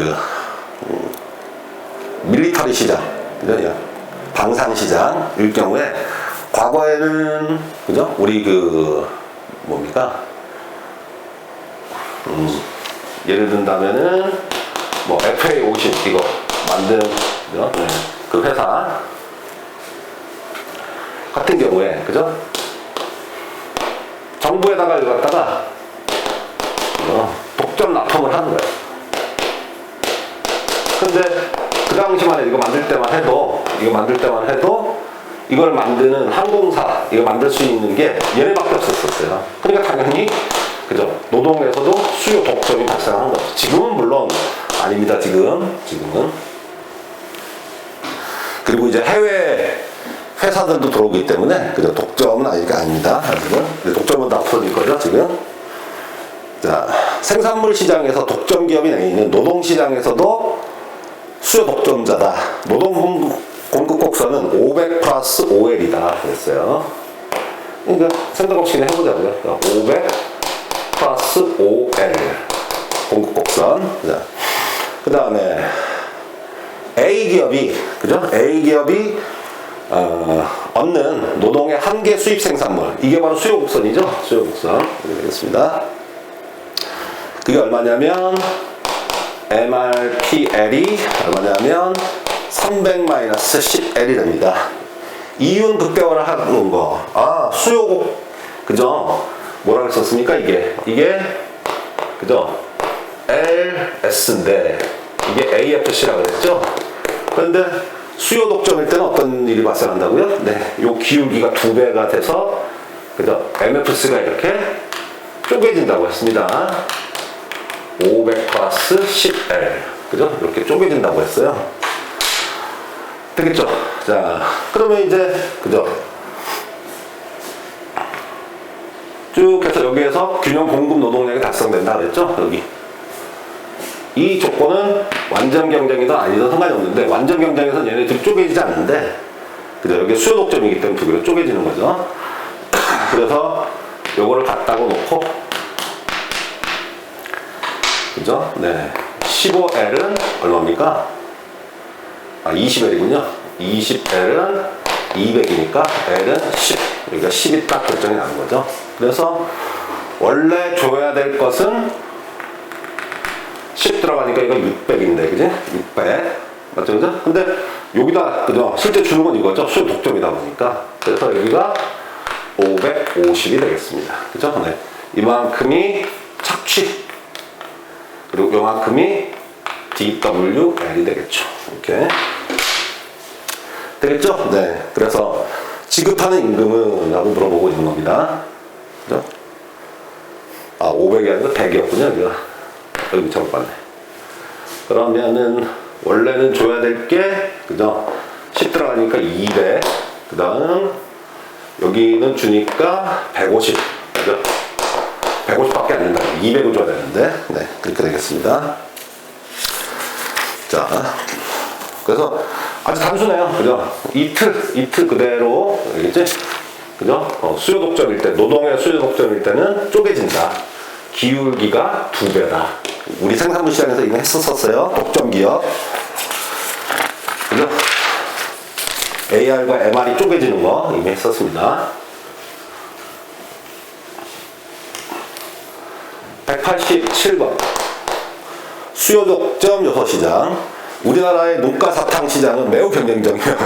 밀리터리 시장, 방산 시장일 경우에, 과거에는, 그죠? 우리 뭡니까? 예를 든다면은, 뭐, FA50 이거 만든, 그 회사 같은 경우에, 그죠? 정부에다가 이거 갖다가 독점 납품을 하는 거예요. 근데 그 당시만 해도 이거 만들 때만 해도 이걸 만드는 항공사, 이거 만들 수 있는 게 얘네밖에 없었어요. 그러니까 당연히, 그죠? 노동에서도 수요 독점이 발생하는 거죠. 지금은 물론 아닙니다. 지금은. 그리고 이제 해외 회사들도 들어오기 때문에, 그죠? 독점은 아닙니다. 아직은. 독점은 다 없어질 거죠, 지금. 자, 생산물 시장에서 독점 기업인 A는 노동 시장에서도 수요 독점자다. 노동 공급 곡선은 500 플러스 5L이다. 그랬어요. 그러니까 생각 없이 그냥 해보자고요. 500 플러스 5L. 공급 곡선. 그 다음에 A 기업이, 그죠? A 기업이 얻는 노동의 한계 수입 생산물, 이게 바로 수요 곡선이죠. 수요 곡선. 이렇게 되겠습니다. 그게 얼마냐면 MRPL이 얼마냐면 300-10L이 됩니다. 이윤 극대화를 하는 거. 수요곡, 그죠? 뭐라고 썼습니까? 이게, 그죠? LS인데, 이게 AFC라고 그랬죠? 그런데 수요 독점일 때는 어떤 일이 발생한다고요? 네, 요 기울기가 2배가 돼서 그죠? MFC가 이렇게 쪼개진다고 했습니다. 500 플러스 10L 그죠? 이렇게 쪼개진다고 했어요. 되겠죠? 자, 그러면 이제 그죠? 쭉 해서 여기에서 균형 공급 노동량이 달성된다 그랬죠? 여기 이 조건은 완전 경쟁이든 아니든 상관이 없는데 완전 경쟁에서는 얘네들이 쪼개지지 않는데 그죠? 여기 수요 독점이기 때문에 두 개로 쪼개지는 거죠. 그래서 요거를 갖다가 놓고 그죠? 네. 15L은 얼마입니까? 20L이군요. 20L은 200이니까 L은 10. 그러니까 10이 딱 결정이 나는 거죠. 그래서 원래 줘야 될 것은 10 들어가니까 이거 600인데, 그지? 600. 맞죠? 그죠? 근데 여기다, 그죠? 실제 주는 건 이거죠. 수요 독점이다 보니까. 그래서 여기가 550이 되겠습니다. 그죠? 네. 이만큼이 착취. 그리고 요만큼이 DWL이 되겠죠. 이렇게. 되겠죠? 네. 그래서 지급하는 임금은? 라고 물어보고 있는 겁니다. 그죠? 500이 아니라 100이었군요. 여기가. 여기 잘못 봤네. 그러면은, 원래는 줘야 될 게, 그죠? 10 들어가니까 200. 그 다음, 여기는 주니까 150. 그죠? 150밖에 안 된다. 200을 줘야 되는데. 네. 그렇게 되겠습니다. 자. 그래서 아주 단순해요. 그죠? 이틀 그대로, 알겠지? 그죠? 수요 독점일 때, 노동의 수요 독점일 때는 쪼개진다. 기울기가 2배다. 우리 생산부 시장에서 이거 했었어요. 독점 기업. 그죠? AR과 MR이 쪼개지는 거 이미 했었습니다. 187번. 수요 독점 요소 시장. 우리나라의 눈가 사탕 시장은 매우 경쟁적이에요.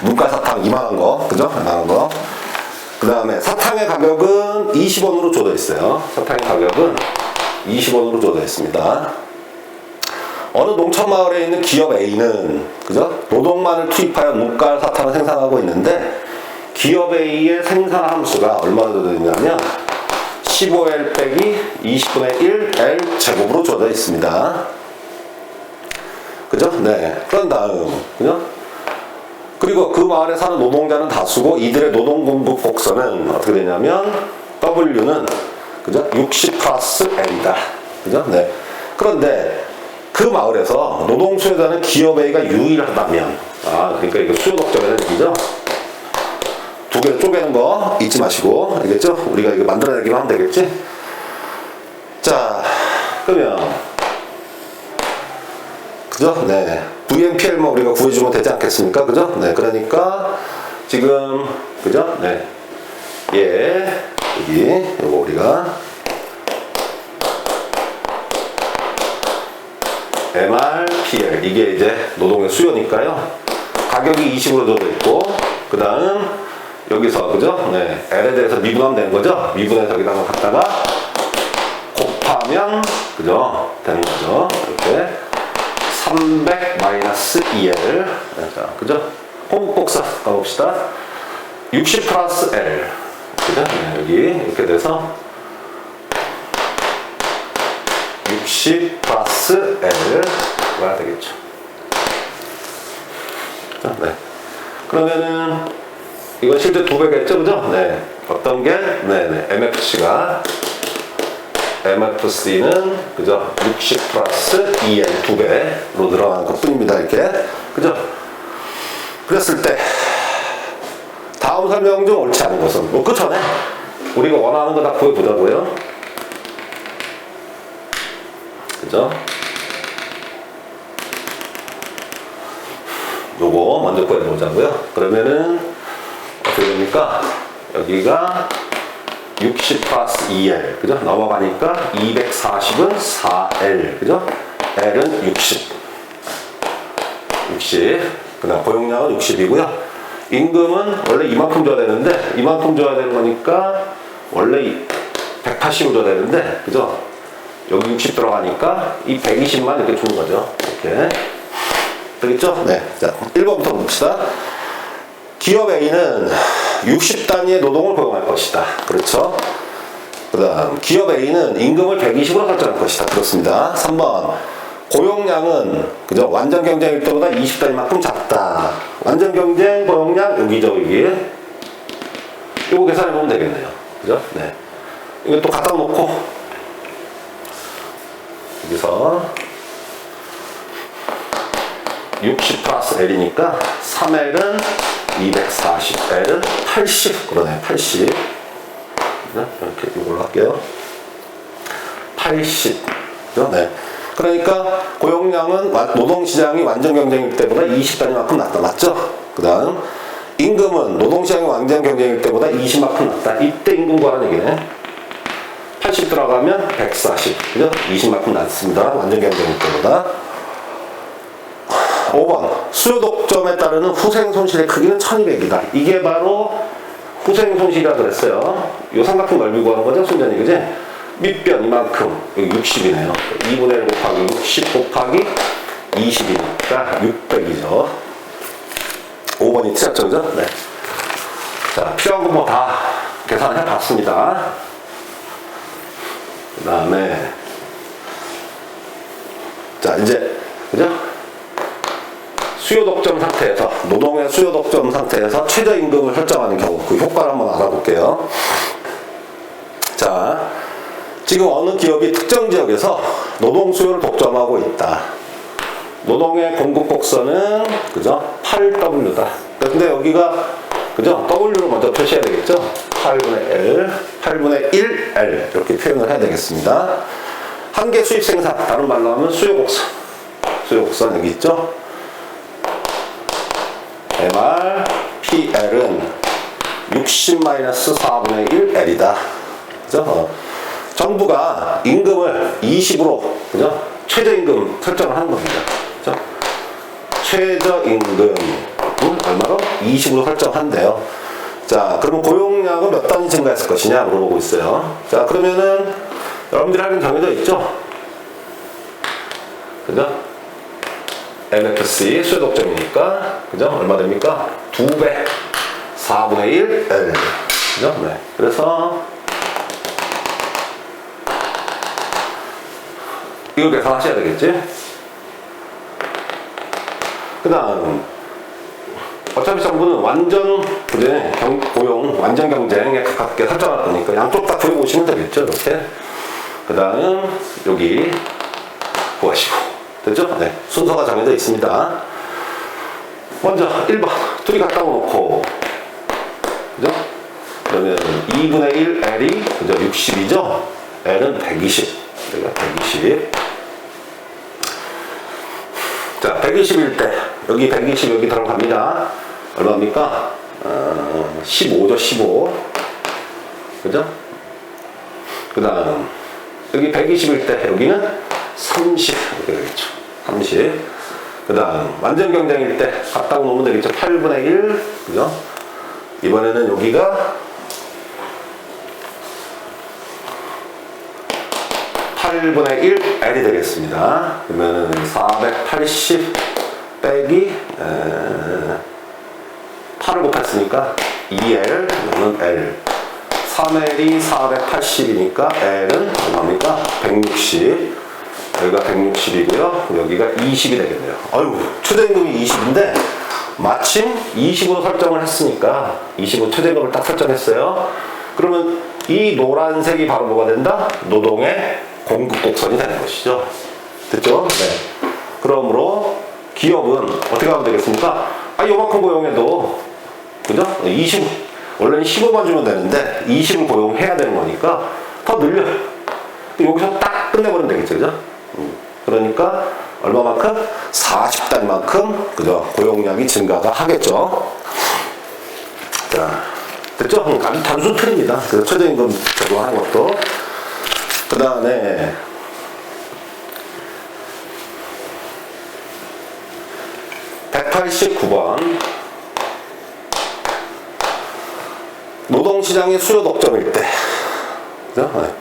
눈가 사탕 이만한 거, 그죠? 이만한 거. 그 다음에 사탕의 가격은 20원으로 줘져 있어요. 사탕의 가격은 20원으로 줘져 있습니다. 어느 농촌마을에 있는 기업 A는, 그죠? 노동만을 투입하여 눈가 사탕을 생산하고 있는데, 기업 A의 생산 함수가 얼마나 줘져 있냐면, 15L 빼기 20분의 1L 제곱으로 줘져 있습니다. 그죠? 네. 그런 다음, 그죠? 그리고 그 마을에 사는 노동자는 다수고 이들의 노동 공급 곡선은 어떻게 되냐면 W는 그죠? 60 플러스 L이다. 그죠? 네. 그런데 그 마을에서 노동 수요자는 기업 A가 유일하다면 그러니까 이거 수요 독점이라는 얘기죠. 두 개를 쪼개는 거 잊지 마시고 알겠죠? 우리가 이거 만들어내기만 하면 되겠지? 자, 그러면 그죠? 네. VMPL 뭐 우리가 구해주면 되지 않겠습니까? 그죠? 네. 그러니까, 지금, 그죠? 네. 여기, 요거 우리가, MRPL. 이게 이제 노동의 수요니까요. 가격이 20으로 줘져 있고, 그 다음, 여기서, 그죠? 네. L에 대해서 미분하면 되는 거죠? 미분해서 여기다가 갖다가 곱하면, 그죠? 되는 거죠? 이렇게. 300 마이너스 2L. 자, 그죠? 홍국복사 가봅시다. 60 플러스 L. 그죠? 네, 여기 이렇게 돼서 60 플러스 L가 되겠죠. 자, 네. 그러면은 이건 실제 2배겠죠? 그죠? 네. 어떤 게? 네네. MFC가 MFC는 그죠? 60 플러스 2L 2배로 늘어나는 것 뿐입니다. 이렇게. 그죠? 그랬을 때 다음 설명 중 옳지 않은 것은 그 전에 우리가 원하는 거 다 구해보자고요. 그죠? 요거 먼저 구해보자고요. 그러면은 어떻게 됩니까? 여기가 60 플러스 2L, 그죠? 넘어가니까 240은 4L, 그죠? L은 60. 그 다음 고용량은 60이고요. 임금은 원래 이만큼 줘야 되는데, 이만큼 줘야 되는 거니까, 원래 180을 줘야 되는데, 그죠? 여기 60 들어가니까 이 120만 이렇게 주는 거죠. 이렇게. 되겠죠? 네. 자, 1번부터 봅시다. 기업 A는 60단위의 노동을 고용할 것이다. 그렇죠? 그 다음, 기업 A는 임금을 120으로 설정할 것이다. 그렇습니다. 3번. 고용량은, 그죠? 완전 경쟁일 때보다 20단위만큼 작다. 완전 경쟁 고용량, 여기죠, 여기. 이거 계산해보면 되겠네요. 그죠? 네. 이거 또 갖다 놓고, 여기서, 60 플러스 L이니까 3L은 240, L은 80. 그러네, 80. 이렇게 이걸로 할게요. 80. 네. 그러니까 고용량은 노동시장이 완전 경쟁일 때보다 20단위만큼 낮다. 맞죠? 그 다음, 임금은 노동시장이 완전 경쟁일 때보다 20만큼 낮다. 이때 임금 구하는 얘기네. 80 들어가면 140. 그죠? 20만큼 낮습니다. 완전 경쟁일 때보다. 5번. 수요 독점에 따르는 후생 손실의 크기는 1200이다. 이게 바로 후생 손실이라 그랬어요. 요 삼각형 넓이 구하는 거죠, 순전히. 그지? 밑변 이만큼. 여기 60이네요. 2분의 1 곱하기 60 곱하기 20이니까 600이죠. 5번이 틀렸죠, 그죠? 네. 자, 필요한 거 뭐 다 계산해 봤습니다. 그 다음에, 자, 이제, 그죠? 수요 독점 상태에서, 노동의 수요 독점 상태에서 최저임금을 설정하는 경우, 그 효과를 한번 알아볼게요. 자, 지금 어느 기업이 특정 지역에서 노동 수요를 독점하고 있다. 노동의 공급 곡선은, 그죠? 8W다. 근데 여기가, 그죠? W로 먼저 표시해야 되겠죠? 8분의 L, 8분의 1L. 이렇게 표현을 해야 되겠습니다. 한계 수입 생산, 다른 말로 하면 수요 곡선. 수요 곡선 여기 있죠? MR, PL은 60-4분의 1L이다. 그죠? 정부가 임금을 20으로, 그죠? 최저임금 설정을 하는 겁니다. 그죠? 최저임금은 얼마로? 20으로 설정한대요. 자, 그러면 고용량은 몇 단위 증가했을 것이냐 물어보고 있어요. 자, 그러면은 여러분들이 하긴 정해져 있죠? 그죠? MFC 수요 독점이니까, 그죠? 얼마 됩니까? 2배 4분의 1 L. 그죠? 네. 그래서 이걸 계산하셔야 되겠지? 그 다음, 어차피 정부는 완전, 그래, 고용, 완전 경쟁에 가깝게 설정할 거니까 양쪽 다 구해보시면 되겠죠? 이렇게. 그 다음, 여기 구하시고. 됐죠? 네. 순서가 정해져 있습니다. 먼저 1번. 둘이 갖다 놓고, 그죠? 그러면 2분의 1 L이, 그죠? 60이죠? L은 120. 여기가 120. 자, 120일 때, 여기 120 여기 들어갑니다. 얼마입니까? 15죠, 15. 그죠? 그 다음, 여기 120일 때, 여기는 30. 이렇게 되겠죠. 30. 그 다음, 완전 경쟁일 때, 갖다 놓으면 되겠죠. 8분의 1. 그죠? 이번에는 여기가 8분의 1 L이 되겠습니다. 그러면은 480 빼기 8을 곱했으니까 2L 이거는 L. 3L이 480이니까 L은 얼마입니까? 160. 여기가 160이고요. 여기가 20이 되겠네요. 아유, 최저임금이 20인데 마침 20으로 설정을 했으니까 20으로 최저임금을 딱 설정했어요. 그러면 이 노란색이 바로 뭐가 된다? 노동의 공급 곡선이 되는 것이죠. 됐죠? 네. 그러므로 기업은 어떻게 하면 되겠습니까? 아, 요만큼 고용해도, 그죠? 20, 원래는 15만 주면 되는데 20을 고용해야 되는 거니까 더 늘려. 여기서 딱 끝내버리면 되겠죠. 그죠? 그러니까 얼마만큼? 40단만큼, 그죠? 고용량이 증가가 하겠죠. 자, 됐죠? 아주 단순 틀입니다. 그 최저임금 적용하는 것도. 그 다음에 (189번) 노동시장의 수요 독점일 때, 그죠? 네.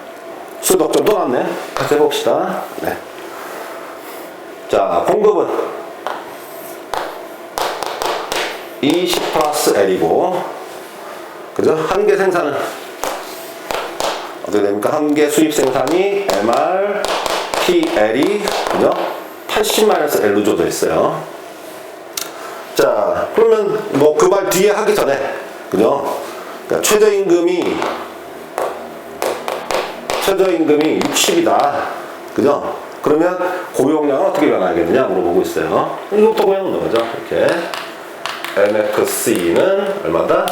수덕점 또 났네. 다시 해봅시다. 네. 자, 공급은 20 플러스 L이고, 그죠? 한 개 생산은 어떻게 됩니까? 한 개 수입 생산이 MR, PL이, 그죠? 80-L로 줘져 있어요. 자, 그러면 뭐 그 말 뒤에 하기 전에, 그죠? 그러니까 최저임금이 60이다. 그죠? 그러면 고용량은 어떻게 변화하겠느냐 물어보고 있어요. 이것도 그냥 넣는 거죠. 이렇게. MXC는 얼마다?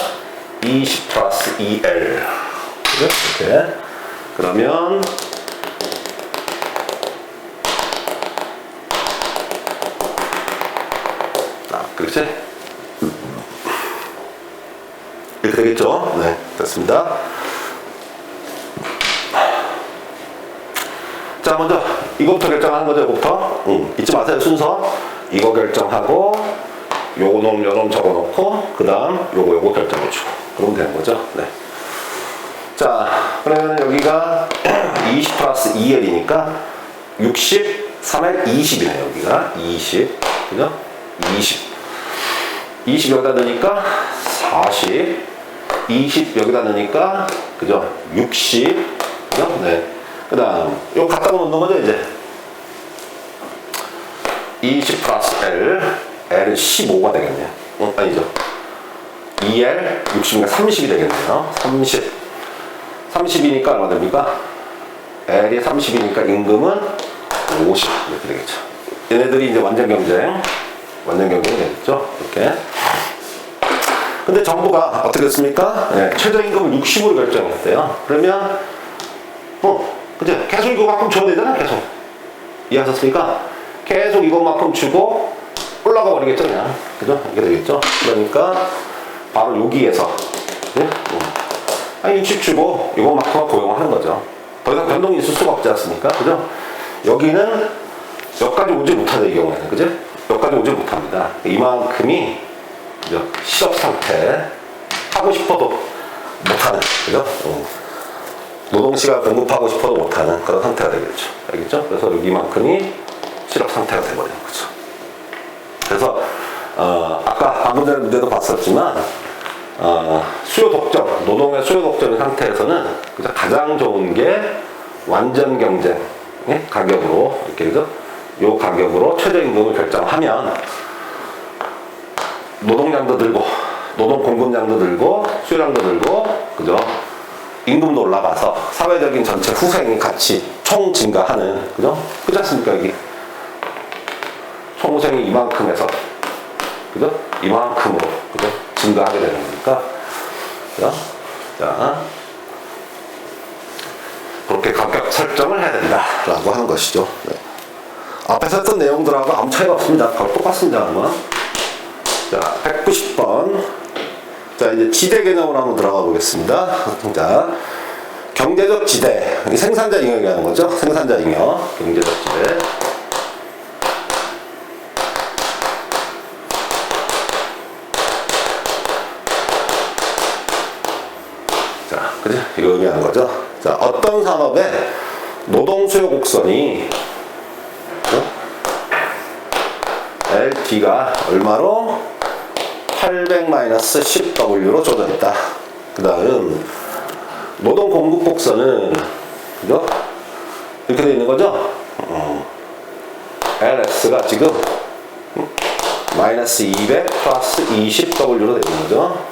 20 플러스 EL. 그죠? 이렇게. 그러면, 그렇지? 이렇게 되겠죠? 네, 됐습니다. 자, 먼저 이거부터 결정하는 거죠, 이거부터. 잊지 마세요, 순서. 이거 결정하고, 요거 놈, 요 놈 적어놓고, 그 다음 요거 결정해주고. 그러면 되는 거죠. 네. 자, 그러면 여기가 20 플러스 2L이니까 60, 3L 20이네, 여기가. 20. 그죠? 20 여기다 넣으니까 40. 20 여기다 넣으니까, 그죠? 60. 그죠? 네. 그 다음, 요 갖다 놓는 거죠, 이제. 20 플러스 L. L은 15가 되겠네요. 아니죠. 2L, 60이니까 30이 되겠네요. 30이니까 얼마 됩니까? L이 30이니까 임금은 50. 이렇게 되겠죠. 얘네들이 이제 완전 경쟁이 되겠죠. 이렇게. 근데 정부가 어떻게 했습니까? 네, 최저임금을 60으로 결정했대요. 그러면, 그죠? 계속 이거만큼 줘야 되잖아, 계속. 이해하셨습니까? 계속 이것만큼 주고 올라가 버리겠죠, 그냥. 그죠? 이게 되겠죠? 그러니까, 바로 여기에서, 네? 60 주고 이것만큼만 고용하는 거죠. 더 이상 변동이 있을 수가 없지 않습니까? 그죠? 여기는 여기까지 오지 못하죠, 이 경우에는. 그죠? 여기까지 오지 못합니다. 이만큼이, 그죠? 실업 상태. 하고 싶어도 못하는, 그죠? 노동시간 공급하고 싶어도 못하는 그런 상태가 되겠죠. 알겠죠? 그래서 여기만큼이 실업 상태가 돼버리는 거죠. 그래서, 아까 방금 전에 문제도 봤었지만, 수요 독점, 노동의 수요 독점 상태에서는 그죠? 가장 좋은 게 완전 경쟁 가격으로, 이렇게, 그죠? 요 가격으로 최저임금을 결정하면 노동량도 늘고, 노동 공급량도 늘고, 수요량도 늘고, 그죠? 임금도 올라가서 사회적인 전체 후생이 같이 총 증가하는, 그죠? 그렇지 않습니까, 여기? 총 후생이 이만큼에서, 그죠? 이만큼으로, 그죠? 증가하게 되는 거니까. 그죠? 자, 그렇게 가격 설정을 해야 된다. 라고 하는 것이죠. 네. 앞에서 했던 내용들하고 아무 차이가 없습니다. 거의 똑같습니다. 아마. 자, 190번. 자, 이제 지대 개념으로 한번 들어가 보겠습니다. 자, 경제적 지대. 생산자 잉여라는 거죠. 생산자 잉여. 경제적 지대. 자, 그죠? 이거 의미하는 거죠. 자, 어떤 산업의 노동 수요 곡선이 LT가 얼마로? 800-10W로 조정했다. 그 다음 노동 공급 곡선은, 그죠? 이렇게 되어 있는 거죠? LS가 지금 마이너스 200 플러스 20W로 되어 있는 거죠.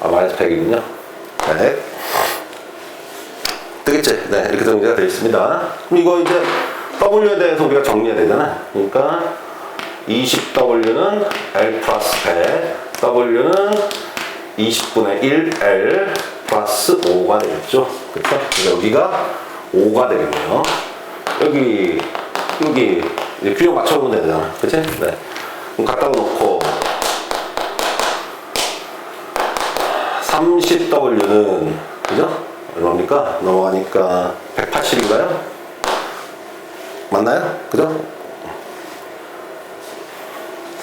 마이너스 100이군요. 100. 되겠지? 네, 이렇게 정리가 되어 있습니다. 그럼 이거 이제 W에 대해서 우리가 정리해야 되잖아. 그러니까 20W는 L 플러스 100, W는 20분의 1L 플러스 5가 되겠죠. 그렇죠? 그러니까 여기가 5가 되겠네요. 여기 이제 균형 맞춰보면 되잖아. 그치? 네. 그럼 갖다 놓고 30W는, 그죠? 얼마입니까? 넘어가니까 180인가요? 맞나요? 그죠?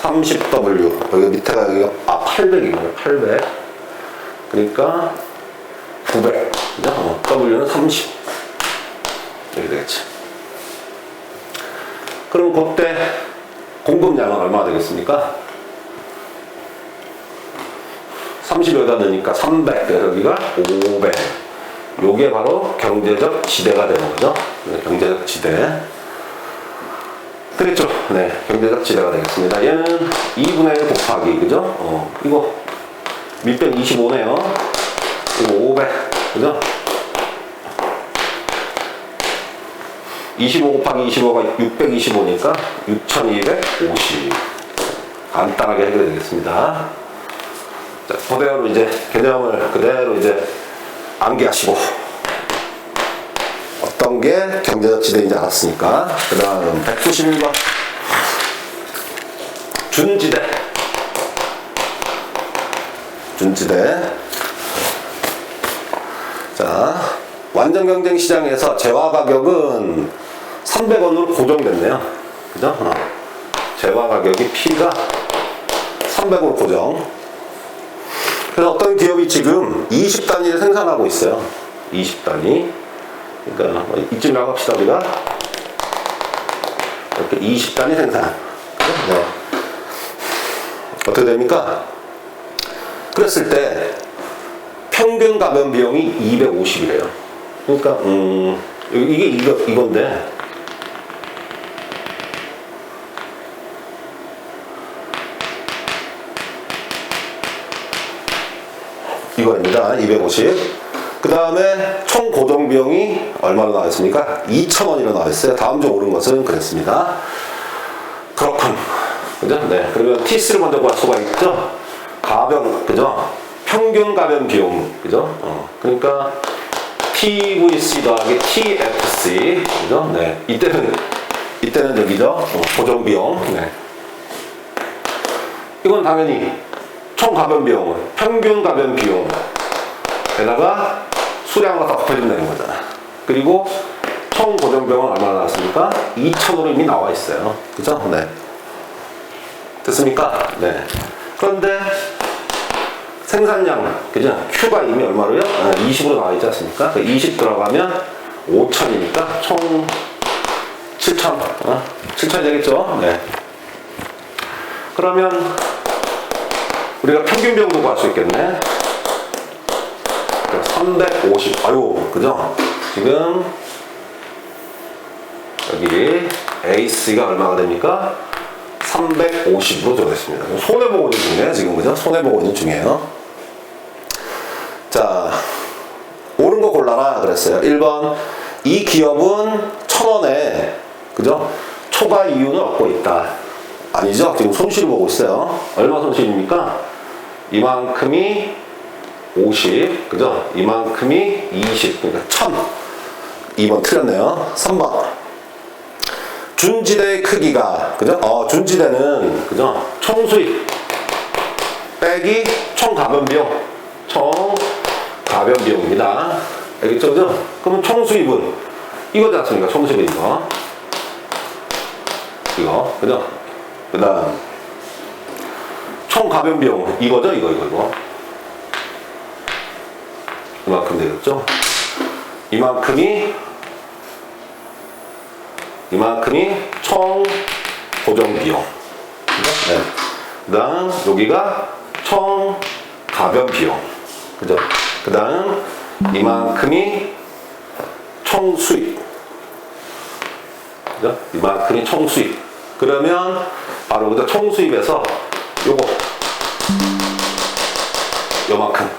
30W. 여기 밑에가, 여기가, 800이군요. 800. 그러니까 900. 그죠? W는 30. 이렇게 되겠지. 그럼 그때 공급량은 얼마나 되겠습니까? 30 여기다 넣으니까 300. 그래서 여기가 500. 요게 바로 경제적 지대가 되는 거죠. 네, 경제적 지대. 되겠죠? 네, 경제적 지대가 되겠습니다. 얘는 2분의 1 곱하기, 그죠? 이거 밑변 25네요. 이거 500, 그죠? 25 곱하기 25가 625니까 6250. 간단하게 해결이 되겠습니다. 자, 그대로 이제 개념을 그대로 이제 암기하시고, 어떤 게 경제적 지대인지 알았으니까. 그 다음 191번 준지대. 자, 완전 경쟁 시장에서 재화 가격은 300원으로 고정됐네요. 그죠? 재화 가격이 P가 300원으로 고정. 그래서 어떤 기업이 지금 20단위를 생산하고 있어요. 20단위. 그러니까 이쯤이라고 합시다. 우리가 이렇게 20단위 생산. 네. 어떻게 됩니까? 그랬을 때 평균 가변 비용이 250이래요. 그러니까 이게 이건데, 이거입니다. 250. 그 다음에 총 고정 비용이 얼마로 나왔습니까? 2,000원이로 나왔어요. 다음 주 오른 것은 그랬습니다. 그렇군. 그죠? 네. 그러면 T3를 먼저 구할 수가 있죠? 가변, 그죠? 평균 가변 비용, 그죠? 그러니까 TVC 더하기 TFC, 그죠? 네. 이때는 여기죠? 고정 비용. 네. 이건 당연히 총 가변 비용은 평균 가변 비용에다가 수량과 다 곱해주면 되는 거잖아. 그리고 총 고정 비용은 얼마나 나왔습니까? 2,000원으로 이미 나와 있어요. 그죠? 네. 됐습니까? 네. 그런데 생산량, 그죠? Q가 이미 얼마로요? 20으로 나와 있지 않습니까? 20 들어가면 5,000이니까 총 7,000. 7,000이 되겠죠? 네. 그러면 우리가 평균 비용도 구할 수 있겠네. 350. 아유, 그죠? 지금 여기 AC가 얼마가 됩니까? 350으로 들어있습니다. 손해보고 있는 중이에요, 지금. 그죠? 손해보고 있는 중이에요. 자, 옳은 거 골라라 그랬어요. 1번, 이 기업은 1,000원에, 그죠? 초과 이윤을 얻고 있다. 아니죠? 지금 손실을 보고 있어요. 얼마 손실입니까? 이만큼이 50, 그죠? 이만큼이 20, 그러니까 1000. 2번 틀렸네요. 3번. 준지대의 크기가, 그죠? 준지대는, 그죠? 총수입 빼기 총가변비용. 총가변비용입니다. 알겠죠? 그죠? 그러면 총수입은 이거지 않습니까? 총수입은 이거. 그죠? 그 다음 총가변비용 이거죠? 이거. 이만큼 되겠죠? 이만큼이 총 고정비용. 네. 그 다음 여기가 총 가변비용. 그죠? 그 다음 이만큼이 총 수입. 그죠? 이만큼이 총 수입. 그러면 바로 그죠? 총 수입에서 요만큼.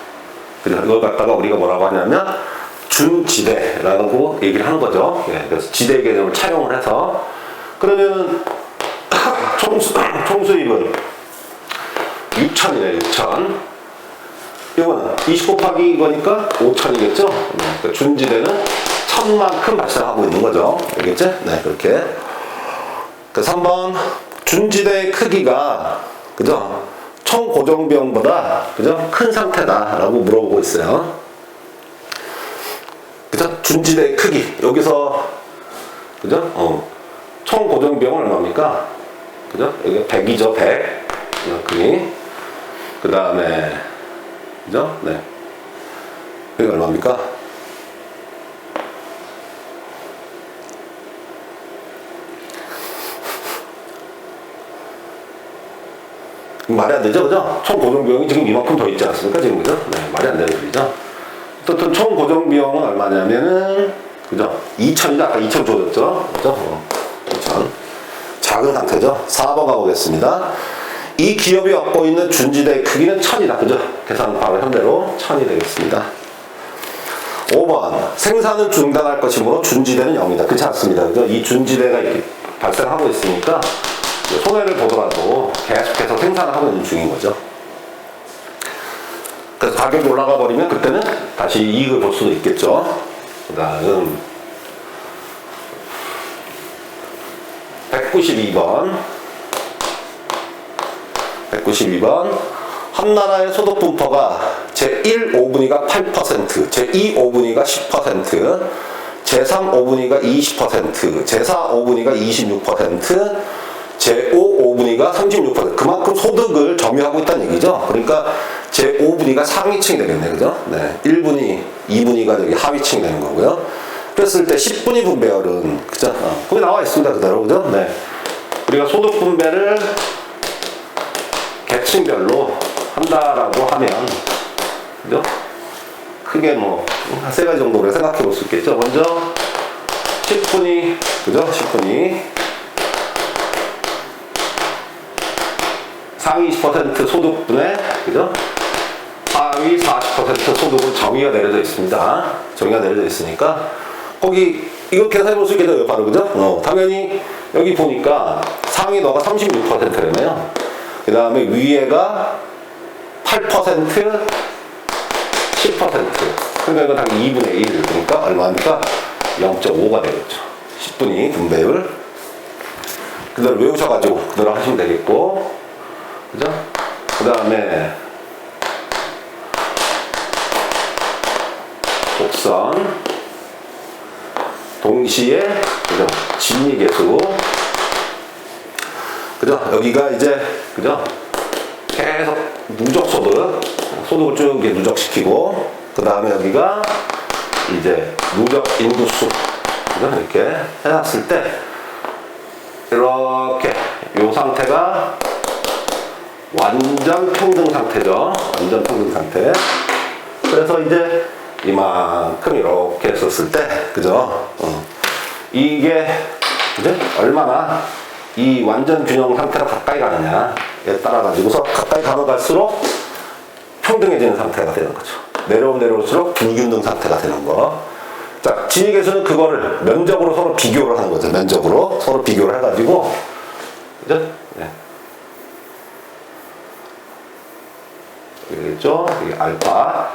그죠? 이걸 갖다가 우리가 뭐라고 하냐면 준지대라고 얘기를 하는 거죠. 예, 그래서 지대 개념을 차용을 해서, 그러면 총수입은 6,000이네, 6,000. 이거는 20 곱하기 이거니까 5,000이겠죠? 그러니까 준지대는 1,000만큼 발생하고 있는 거죠. 알겠지? 네, 그렇게. 그 3번, 준지대의 크기가, 그죠? 총 고정비용보다, 그죠? 큰 상태다라고 물어보고 있어요. 그죠? 준지대의 크기. 여기서, 그죠? 총 고정비용은 얼마입니까? 그죠? 여기 100이죠, 100. 이만큼이. 그 다음에, 그죠? 네. 이게 얼마입니까? 말이 안 되죠, 그죠? 총 고정 비용이 지금 이만큼 더 있지 않습니까, 지금, 그죠? 네, 말이 안 되는 소리죠. 어쨌든 총 고정 비용은 얼마냐면은, 그죠? 2,000이죠? 아까 2,000 줘줬죠? 그죠? 2,000. 작은 상태죠? 4번 가보겠습니다. 이 기업이 얻고 있는 준지대 크기는 1000이다, 그죠? 계산 바로 현대로 1000이 되겠습니다. 5번. 생산을 중단할 것이므로 준지대는 0이다. 그렇지 않습니다. 그죠? 이 준지대가 이렇게 발생하고 있으니까, 손해를 보더라도 계속해서 생산을 하고 있는 중인 거죠. 그래서 가격이 올라가 버리면 그때는 다시 이익을 볼 수도 있겠죠. 그 다음 192번 한나라의 소득 분포가 제1 5분위가 8%, 제2 5분위가 10%, 제3 5분위가 20%, 제4 5분위가 26%, 제5 5분위가 36%. 그만큼 소득을 점유하고 있다는 얘기죠. 그러니까 제5분위가 상위층이 되겠네, 그죠? 네. 1분위, 2분위가 여기 하위층이 되는 거고요. 그랬을 때 10분위 분배율은, 그죠? 거기 나와 있습니다, 그대로, 그죠? 네. 우리가 소득 분배를 계층별로 한다라고 하면, 그죠? 크게 뭐, 한 세 가지 정도로 생각해 볼 수 있겠죠. 먼저, 10분위, 그죠? 10분위. 상위 20% 소득분에, 그죠? 하위 40% 소득은 정의가 내려져 있습니다. 정의가 내려져 있으니까, 거기, 이거 계산해 볼 수 있겠죠? 바로, 그죠? 당연히, 여기 보니까 상위 너가 36%래네요. 그 다음에 위에가 8%, 10%. 그러니까 이거 당연히 2분의 1. 그러니까 얼마입니까? 0.5가 되겠죠. 10분위 분배율. 그대로 외우셔가지고, 그대로 하시면 되겠고, 그죠? 그 다음에 곡선 동시에 그죠? 진위계수 그죠? 여기가 이제 그죠? 계속 누적 소득을 쭉 이렇게 누적시키고 그 다음에 여기가 이제 누적 인구수 그죠? 이렇게 해놨을 때 이렇게 요 상태가 완전 평등 상태죠. 완전 평등 상태. 그래서 이제 이만큼 이렇게 했었을 때, 그죠? 이게, 그죠? 얼마나 이 완전 균형 상태로 가까이 가느냐에 따라가지고서 가까이 가면 갈수록 평등해지는 상태가 되는 거죠. 내려오면 내려올수록 불균등 상태가 되는 거. 자, 진위계수는 그거를 면적으로 서로 비교를 하는 거죠. 면적으로 서로 비교를 해가지고, 그죠? 네. 그죠? 여기 알파,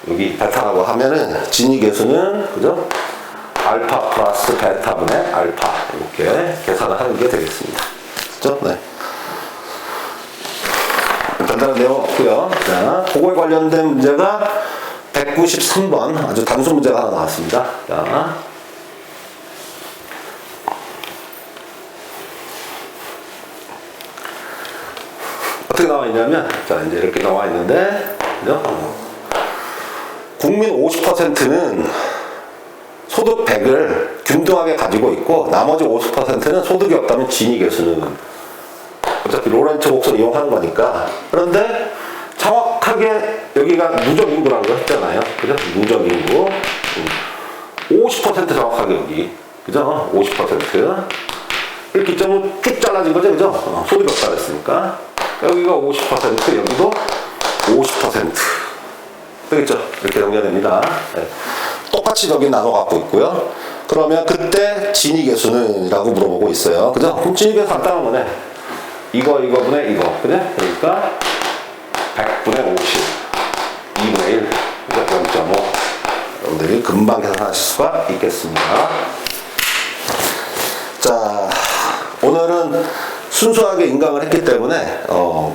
여기 베타라고 하면은 진위계수는 그죠? 알파 플러스 베타분의 알파 이렇게 계산을 하는 게 되겠습니다. 그죠? 네. 간단한 내용 없고요. 자, 그거에 관련된 문제가 193번 아주 단순 문제가 하나 나왔습니다. 자. 어떻게 나와 있냐면, 자, 이제 이렇게 나와 있는데, 그죠? 국민 50%는 소득 100을 균등하게 가지고 있고, 나머지 50%는 소득이 없다면 진위계수는 어차피 로렌츠 곡선 이용하는 거니까. 그런데 정확하게 여기가 누적인구라는 거 했잖아요. 그죠? 누적인구. 50% 정확하게 여기. 그죠? 50%. 이렇게 기점은 쭉 잘라진 거죠. 그죠? 소득이 없다 그랬으니까. 여기가 50%, 여기도 50%. 되겠죠? 이렇게 정리됩니다. 네. 똑같이 저기 나눠 갖고 있고요. 그러면 그때 진위계수는? 라고 물어보고 있어요. 그죠? 그럼 진위계수 간단한 거네. 이거분의 이거. 그죠? 그러니까 100분의 50. 2분의 1. 그죠? 0.5. 여러분들이 금방 계산하실 수가 있겠습니다. 자, 오늘은 순수하게 인강을 했기 때문에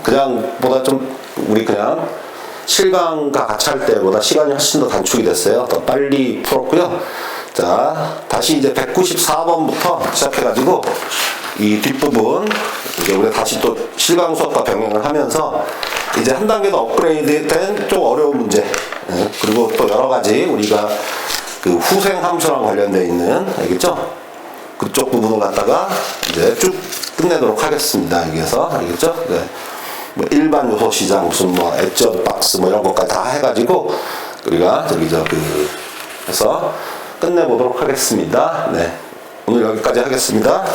그냥 보다 좀 우리 그냥 실강과 같이 할 때보다 시간이 훨씬 더 단축이 됐어요. 더 빨리 풀었고요. 자, 다시 이제 194번부터 시작해가지고 이 뒷부분 이제 우리가 다시 또 실강 수업과 병행을 하면서 이제 한 단계 더 업그레이드 된 좀 어려운 문제 예, 그리고 또 여러 가지 우리가 그 후생 함수랑 관련되어 있는, 알겠죠? 그쪽 부분을 갖다가 이제 쭉 끝내도록 하겠습니다. 여기에서, 알겠죠? 네. 뭐 일반 요소 시장, 무슨 뭐 엣저 박스 뭐 이런 것까지 다 해가지고 우리가 저기 해서 끝내보도록 하겠습니다. 네. 오늘 여기까지 하겠습니다.